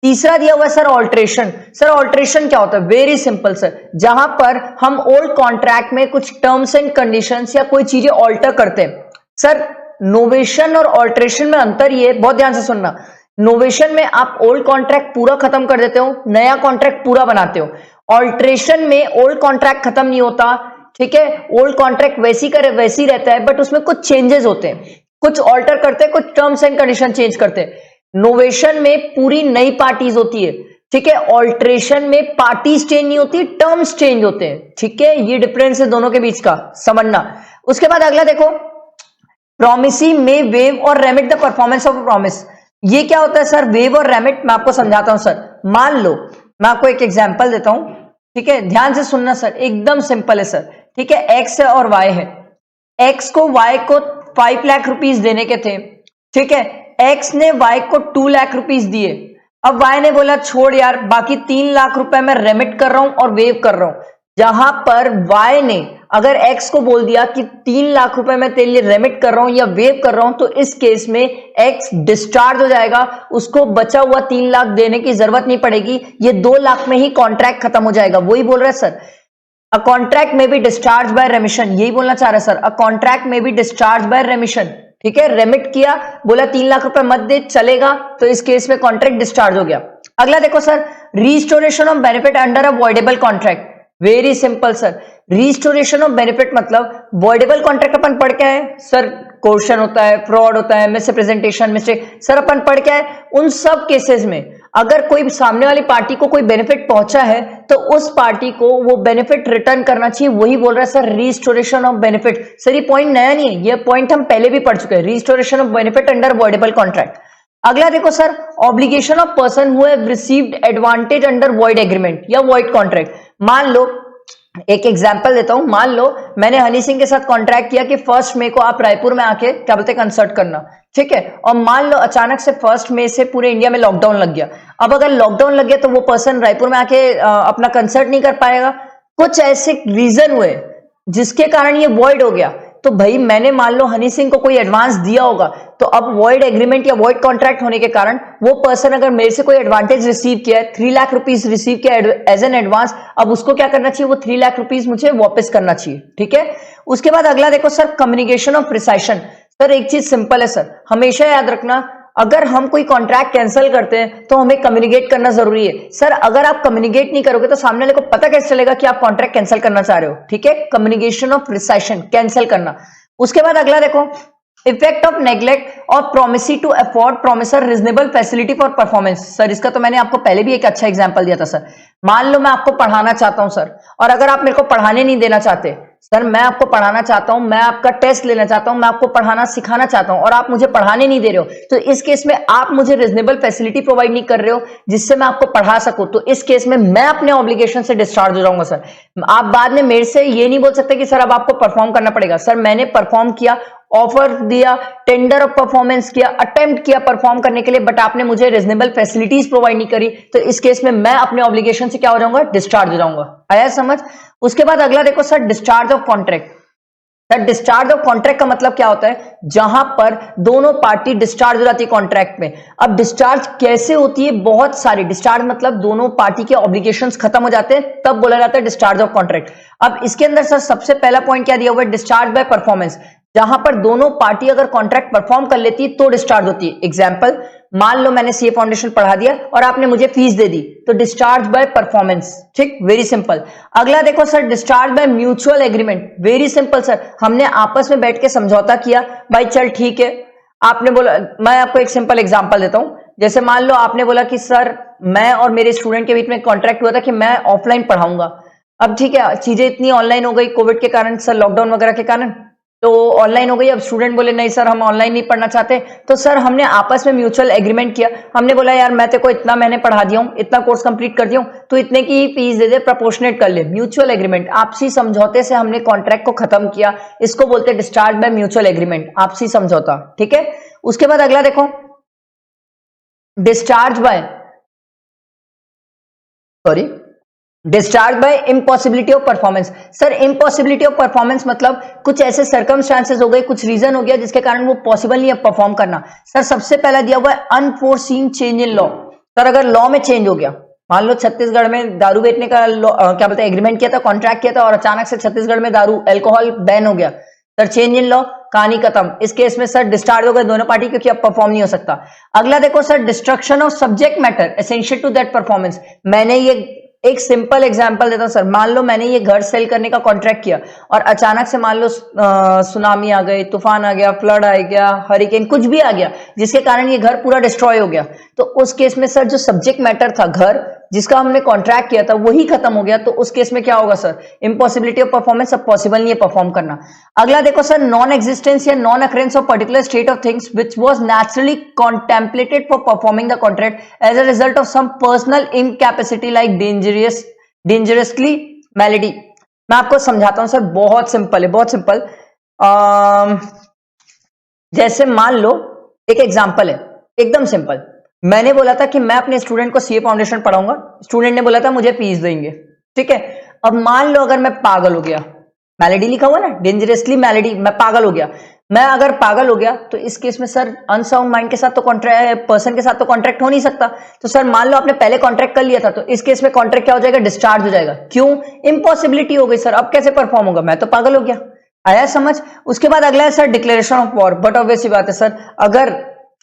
तीसरा दिया हुआ है सर ऑल्ट्रेशन। सर ऑल्ट्रेशन क्या होता है, वेरी सिंपल सर, जहां पर हम ओल्ड कॉन्ट्रैक्ट में कुछ टर्म्स एंड कंडीशंस या कोई चीजें ऑल्टर करते हैं। सर नोवेशन और ऑल्ट्रेशन में अंतर ये, बहुत ध्यान से सुनना, नोवेशन में आप ओल्ड कॉन्ट्रैक्ट पूरा खत्म कर देते हो, नया कॉन्ट्रैक्ट पूरा बनाते हो। ऑल्ट्रेशन में ओल्ड कॉन्ट्रैक्ट खत्म नहीं होता, ठीक है, ओल्ड कॉन्ट्रैक्ट वैसी करे वैसी रहता है, बट उसमें कुछ चेंजेस होते हैं, कुछ ऑल्टर करते हैं, कुछ टर्म्स एंड कंडीशन चेंज करते हैं। नोवेशन में पूरी नई पार्टीज होती है, ठीक है, ऑल्ट्रेशन में पार्टीज चेंज नहीं होती, टर्म्स चेंज होते हैं, ठीक है, ये डिफरेंस है दोनों के बीच का, समझना। उसके बाद अगला देखो, promisee may waive or remit the performance of promise. ये क्या होता है सर, वेव और रेमिट, मैं आपको समझाता हूं सर। मान लो मैं आपको एक एग्जांपल देता हूं, ठीक है, ध्यान से सुनना सर, एकदम सिंपल है सर, ठीक है, एक्स है और वाई है, एक्स को वाई को 5 लाख रुपीस देने के थे, ठीक है, एक्स ने वाई को 2 लाख रुपीस दिए। अब वाई ने बोला छोड़ यार, बाकी 3 लाख रुपए मैं रेमिट कर रहा हूं और वेव कर रहा हूं। जहां पर वाई ने अगर एक्स को बोल दिया कि 3 लाख रुपए मैं तेरे लिए रेमिट कर रहा हूं या वेव कर रहा हूं, तो इस केस में एक्स डिस्चार्ज हो जाएगा, उसको बचा हुआ 3 लाख देने की जरूरत नहीं पड़ेगी, ये 2 लाख में ही कॉन्ट्रैक्ट खत्म हो जाएगा। वही बोल रहा है सर, अ कॉन्ट्रैक्ट में बी डिस्चार्ज बाय रेमिशन, यही बोलना चाह रहा है सर, अ कॉन्ट्रैक्ट में बी डिस्चार्ज बाय रेमिशन, ठीक है, रेमिट किया, बोला 3 लाख रुपए मत दे, चलेगा, तो इस केस में कॉन्ट्रैक्ट डिस्चार्ज हो गया। अगला देखो sir, restoration of benefit under a voidable contract. Very simple sir, restoration of benefit मतलब वॉइडेबल कॉन्ट्रैक्ट अपन पढ़ के आए सर, कोर्शन होता है, फ्रॉड होता है, मिसरिप्रेजेंटेशन, मिस्टेक, सर अपन पढ़ के आए। उन सब केसेस में अगर कोई सामने वाली पार्टी को कोई बेनिफिट पहुंचा है तो उस पार्टी को वो बेनिफिट रिटर्न करना चाहिए, वही बोल रहा है sir restoration of benefit. Sir ये पॉइंट नया नहीं है, ये पॉइंट हम पहले भी पढ़ चुके हैं, restoration of benefit under voidable contract. अगला देखो sir, obligation of person who have received advantage under void agreement या वॉइड कॉन्ट्रैक्ट। मान लो एक एग्जाम्पल देता हूं, मान लो मैंने हनी सिंह के साथ कॉन्ट्रैक्ट किया कि 1 मई को आप रायपुर में आके क्या बोलते कंसर्ट करना, ठीक है। और मान लो अचानक से 1 मई से पूरे इंडिया में लॉकडाउन लग गया। अब अगर लॉकडाउन लग गया तो वो पर्सन रायपुर में आके अपना कंसर्ट नहीं कर पाएगा। कुछ ऐसे रीजन हुए जिसके कारण ये वॉइड हो गया। तो भाई मैंने मान लो हनी सिंह को कोई एडवांस दिया होगा, तो अब वॉइड एग्रीमेंट या वॉइड कॉन्ट्रैक्ट होने के कारण वो पर्सन अगर मेरे से कोई एडवांटेज रिसीव किया है, 3 लाख रुपीज रिसीव किया एज एन एडवांस, अब उसको क्या करना चाहिए, वो 3 लाख रुपीज मुझे वापस करना चाहिए, ठीक है। उसके बाद अगला देखो सर, कम्युनिकेशन ऑफ प्रिसाइशन। सर एक चीज सिंपल है सर, हमेशा याद रखना, अगर हम कोई कॉन्ट्रैक्ट कैंसिल करते हैं तो हमें कम्युनिकेट करना जरूरी है। सर अगर आप कम्युनिकेट नहीं करोगे तो सामने वाले को पता कैसे चलेगा कि आप कॉन्ट्रैक्ट कैंसिल करना चाह रहे हो, ठीक है। कम्युनिकेशन ऑफ प्रिसाइशन, कैंसिल करना। उसके बाद अगला देखो, effect of neglect or promisee to afford promisor reasonable facility for performance. Sir इसका तो मैंने आपको पहले भी एक अच्छा एग्जांपल दिया था सर। मान लो मैं आपको पढ़ाना चाहता हूं सर, और अगर आप मेरे को पढ़ाने नहीं देना चाहते, सर मैं आपको पढ़ाना चाहता हूं, मैं आपका टेस्ट लेना चाहता हूं, मैं आपको पढ़ाना सिखाना चाहता हूं और आप मुझे पढ़ाने नहीं दे रहे हो, तो इस केस में आप मुझे रीजनेबल फैसिलिटी प्रोवाइड नहीं कर रहे हो जिससे मैं आपको पढ़ा सकूं, तो इस केस में मैं अपने ऑब्लिगेशन से डिस्चार्ज हो जाऊंगा सर। आप बाद में मेरे से ये नहीं बोल सकते कि सर अब आपको परफॉर्म करना पड़ेगा। सर मैंने परफॉर्म किया, ऑफर दिया, टेंडर ऑफ परफॉर्मेंस किया, अटेम्प्ट किया परफॉर्म करने के लिए, बट आपने मुझे रीजनेबल फैसिलिटीज प्रोवाइड नहीं करी, तो इस केस में मैं अपने ऑब्लिगेशन से क्या हो जाऊंगा, डिस्चार्ज हो जाऊंगा। आया समझ। उसके बाद अगला देखो sir, discharge of contract. Sir discharge of contract का मतलब क्या होता है, जहां पर दोनों पार्टी डिस्चार्ज हो जाती है कॉन्ट्रैक्ट में। अब डिस्चार्ज कैसे होती है, बहुत सारी डिस्चार्ज मतलब दोनों पार्टी के ऑब्लिगेशंस खत्म हो जाते हैं, तब बोला जाता है डिस्चार्ज ऑफ कॉन्ट्रैक्ट। अब इसके अंदर सर सबसे पहला पॉइंट क्या दिया हुआ है, डिस्चार्ज बाय परफॉर्मेंस, जहां पर दोनों पार्टी अगर कॉन्ट्रैक्ट परफॉर्म कर लेती है तो डिस्चार्ज होती है। एग्जांपल, मान लो मैंने सीए फाउंडेशन पढ़ा दिया और आपने मुझे फीस दे दी, तो डिस्चार्ज बाय परफॉर्मेंस, ठीक, वेरी सिंपल। अगला देखो sir, discharge by mutual agreement, very simple sir, हमने आपस में बैठ के समझौता किया, भाई चल ठीक है, आपने बोला, मैं आपको एक सिंपल एग्जांपल देता हूं, जैसे मान लो आपने बोला कि सर मैं और मेरे स्टूडेंट के बीच में कॉन्ट्रैक्ट हुआ था कि मैं ऑफलाइन पढ़ाऊंगा। अब ठीक है, चीजें इतनी ऑनलाइन हो गई कोविड के कारण, सर लॉकडाउन वगैरह के कारण, तो ऑनलाइन हो गई। अब स्टूडेंट बोले नहीं सर हम ऑनलाइन नहीं पढ़ना चाहते, तो सर हमने आपस में म्यूचुअल एग्रीमेंट किया, हमने बोला यार मैं तेरे को इतना मैंने पढ़ा दिया हूं, इतना कोर्स कंप्लीट कर दिया हूं, तो इतने की फीस दे दे, प्रोपोर्शनेट कर ले। म्यूचुअल एग्रीमेंट, आपसी समझौते से हमने कॉन्ट्रैक्ट को खत्म किया, इसको बोलते हैं डिस्चार्ज बाय म्यूचुअल एग्रीमेंट, आपसी समझौता, ठीक है। उसके बाद अगला देखो, discharge by discharge by impossibility of performance. Sir impossibility of performance मतलब कुछ ऐसे सर्कमस्टांसेस हो गए, कुछ रीजन हो गया जिसके कारण वो पॉसिबल नहीं है परफॉर्म करना। सर सबसे पहला दिया हुआ है unforeseen change in law. Sir अगर लॉ में चेंज हो गया, मान लो छत्तीसगढ़ में दारू बेचने का क्या बोलते हैं एग्रीमेंट किया था, कॉन्ट्रैक्ट किया था, और अचानक से छत्तीसगढ़ में दारू अल्कोहल बैन हो गया, सर चेंज इन लॉ, कहानी खत्म। इस केस में सर डिस्चार्ज हो गए दोनों पार्टी, क्योंकि अब परफॉर्म नहीं हो सकता। अगला देखो sir, destruction of subject matter essential to that performance. मैंने ये एक सिंपल एग्जांपल देता हूं सर, मान लो मैंने ये घर सेल करने का कॉन्ट्रैक्ट किया और अचानक से मान लो सुनामी आ गई, तूफान आ गया, फ्लड आ गया, हरिकेन कुछ भी आ गया, जिसके कारण ये घर पूरा डिस्ट्रॉय हो गया, तो उस केस में सर जो सब्जेक्ट मैटर था, घर जिसका हमने कॉन्ट्रैक्ट किया था, वही खत्म हो गया, तो उस केस में क्या होगा सर, इम्पॉसिबिलिटी ऑफ परफॉर्मेंस, अब पॉसिबल नहीं है परफॉर्म करना। अगला देखो सर, नॉन एग्जिस्टेंस या non occurrence of particular state of things which was naturally contemplated for performing the contract as a result of some personal incapacity like dangerously malady. मैं आपको समझाता हूं सर, बहुत सिंपल है, बहुत सिंपल। जैसे मान लो एक एग्जांपल है, एकदम सिंपल, मैंने बोला था कि मैं अपने स्टूडेंट को सीए फाउंडेशन पढ़ाऊंगा, स्टूडेंट ने बोला था मुझे फीस देंगे, ठीक है। अब मान लो अगर मैं पागल हो गया, मैलेडी लिखा हुआ ना, डेंजरसली मैलेडी, मैं पागल हो गया, मैं अगर पागल हो गया तो इस केस में सर अनसाउंड माइंड के साथ तो कॉन्ट्रैक्ट पर्सन के साथ तो कॉन्ट्रैक्ट हो नहीं सकता, तो सर मान लो आपने पहले कॉन्ट्रैक्ट कर लिया था, तो इस केस में कॉन्ट्रैक्ट क्या हो जाएगा, डिस्चार्ज हो जाएगा। क्यों, इम्पॉसिबिलिटी हो गई सर, अब कैसे परफॉर्म होगा, मैं तो पागल हो गया। आया समझ। उसके बाद अगला है sir declaration of war. But obvious सी बात है सर, अगर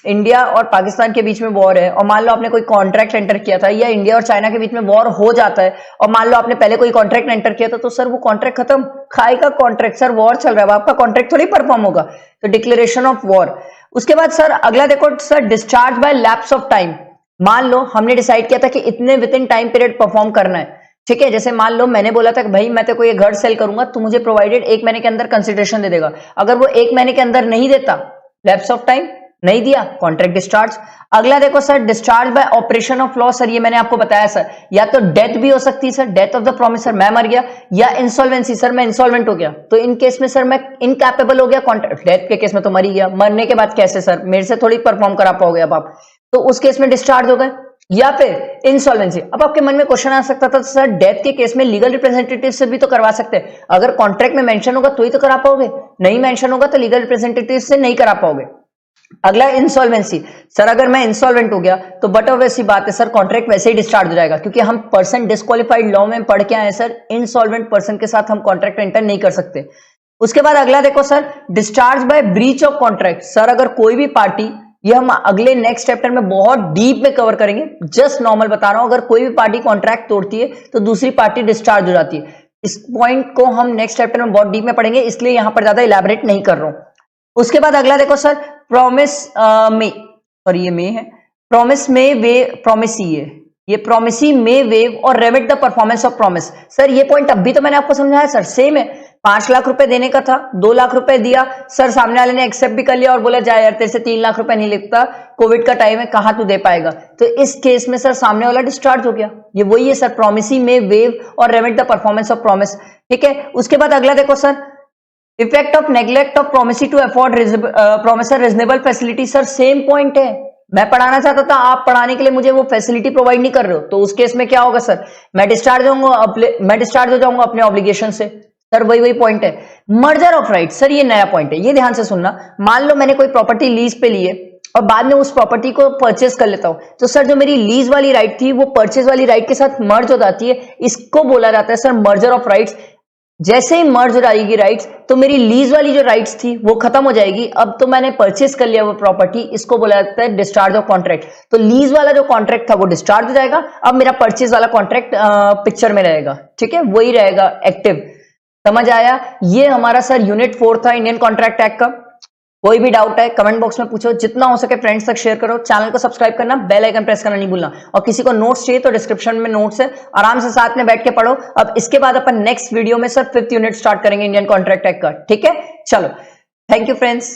इंडिया और पाकिस्तान के बीच में वॉर है और मान लो आपने कोई कॉन्ट्रैक्ट एंटर किया था, या इंडिया और चाइना के बीच में वॉर हो जाता है और मान लो आपने पहले कोई कॉन्ट्रैक्ट एंटर किया था, तो सर वो कॉन्ट्रैक्ट खत्म, खाई का कॉन्ट्रैक्ट, सर वॉर चल रहा है, आपका कॉन्ट्रैक्ट थोड़ी परफॉर्म होगा, तो डिक्लेरेशन ऑफ वॉर। उसके बाद सर अगला देखो sir, discharge by lapse of time. मान लो हमने डिसाइड किया था कि इतने with in time period perform करना है, ठीक है। जैसे मान लो मैंने बोला था कि भाई मैं तेरे को ये घर सेल करूंगा, तो मुझे प्रोवाइडेड 1 महीने के अंदर कंसिडरेशन दे देगा। अगर वो 1 महीने के अंदर नहीं देता, लैप्स ऑफ टाइम, नहीं दिया, कॉन्ट्रैक्ट डिस्चार्ज। अगला देखो sir, discharge by operation of law. Sir ये मैंने आपको बताया सर, या तो डेथ भी हो सकती है sir, death of the promisor, मैं मर गया, या इंसॉल्वेंसी, सर मैं इंसॉल्वेंट हो गया, तो इन केस में सर मैं इनकैपेबल हो गया कॉन्ट्रैक्ट। डेथ के केस में तो मर ही गया, मरने के बाद कैसे सर, मेरे से थोड़ी परफॉर्म करा पाओगे अब आप, तो उस केस में डिस्चार्ज हो गए। या फिर इंसॉल्वेंसी। अब आपके मन में क्वेश्चन आ सकता था सर डेथ के केस में लीगल रिप्रेजेंटेटिव से भी तो करवा सकते हैं, अगर कॉन्ट्रैक्ट में मेंशन होगा तो ही तो करा पाओगे, नहीं मेंशन होगा तो लीगल रिप्रेजेंटेटिव से नहीं करा पाओगे। अगला इंसॉल्वेंसी। सर अगर मैं इंसॉल्वेंट हो गया तो बट ऑब्वियस सी बात है सर, कॉन्ट्रैक्ट वैसे ही डिस्चार्ज हो जाएगा, क्योंकि हम पर्सन डिस्क्वालिफाइड लॉ में पढ़ के आए सर, इंसॉल्वेंट पर्सन के साथ हम कॉन्ट्रैक्ट एंटर नहीं कर सकते। उसके बाद अगला देखो sir, discharge by breach of contract. Sir अगर कोई भी पार्टी, ये हम अगले नेक्स्ट चैप्टर में बहुत डीप में कवर करेंगे, जस्ट नॉर्मल बता रहा हूं, अगर कोई भी पार्टी कॉन्ट्रैक्ट तोड़ती है तो दूसरी पार्टी डिस्चार्ज हो जाती है। इस पॉइंट को हम नेक्स्ट चैप्टर में बहुत डीप में पढ़ेंगे, इसलिए यहां पर ज्यादा इलैबोरेट नहीं कर रहा हूं। उसके बाद अगला देखो सर, प्रॉमिस में, और ये में है, प्रॉमिस में वे, प्रॉमिसी है ये, promisee may waive or remit the performance of promise. Sir ये पॉइंट अभी तो मैंने आपको समझाया सर, सेम है, 5 लाख रुपए देने का था, 2 लाख रुपए दिया सर, सामने वाले ने एक्सेप्ट भी कर लिया और बोला जा यार तेरे से 3 लाख रुपए नहीं लिखता, कोविड का टाइम है, कहां तू दे पाएगा, तो इस केस में सर सामने वाला डिस्चार्ज हो गया। ये वही है sir, promisee may waive or remit the performance of promise, ठीक है। उसके बाद अगला देखो sir, effect of neglect of promisee to afford promisor reasonable facility. Sir same point है, मैं पढ़ाना चाहता था, आप पढ़ाने के लिए मुझे वो फैसिलिटी प्रोवाइड नहीं कर रहे हो, तो उस केस में क्या होगा सर, मैं डिस्चार्ज हो जाऊंगा अपने ऑब्लिगेशन से। सर वही पॉइंट है। मर्जर ऑफ राइट, सर ये नया पॉइंट है, ये ध्यान से सुनना। मान लो मैंने कोई प्रॉपर्टी लीज पे ली है और बाद में उस प्रॉपर्टी को परचेस कर लेता हूं, तो सर जो मेरी लीज वाली राइट थी वो परचेस वाली राइट के साथ मर्ज हो जाती है, इसको बोला जाता है सर मर्जर ऑफ राइट्स। जैसे ही मर्ज हो जाएगी राइट्स, तो मेरी लीज वाली जो राइट्स थी वो खत्म हो जाएगी, अब तो मैंने परचेस कर लिया वो प्रॉपर्टी, इसको बोला जाता है डिस्चार्ज ऑफ कॉन्ट्रैक्ट। तो लीज वाला जो कॉन्ट्रैक्ट था वो डिस्चार्ज हो जाएगा, अब मेरा परचेस वाला कॉन्ट्रैक्ट पिक्चर में रहेगा, ठीक है, वही रहेगा एक्टिव। समझ आया? ये हमारा सर यूनिट 4 था इंडियन कॉन्ट्रैक्ट एक्ट का। कोई भी डाउट है कमेंट बॉक्स में पूछो, जितना हो सके फ्रेंड्स तक शेयर करो, चैनल को सब्सक्राइब करना, बेल आइकन प्रेस करना नहीं भूलना, और किसी को नोट्स चाहिए तो डिस्क्रिप्शन में नोट्स है, आराम से साथ में बैठ के पढ़ो। अब इसके बाद अपन नेक्स्ट वीडियो में सर 5th यूनिट स्टार्ट करेंगे इंडियन कॉन्ट्रैक्ट एक्ट का, ठीक है। चलो, थैंक यू फ्रेंड्स।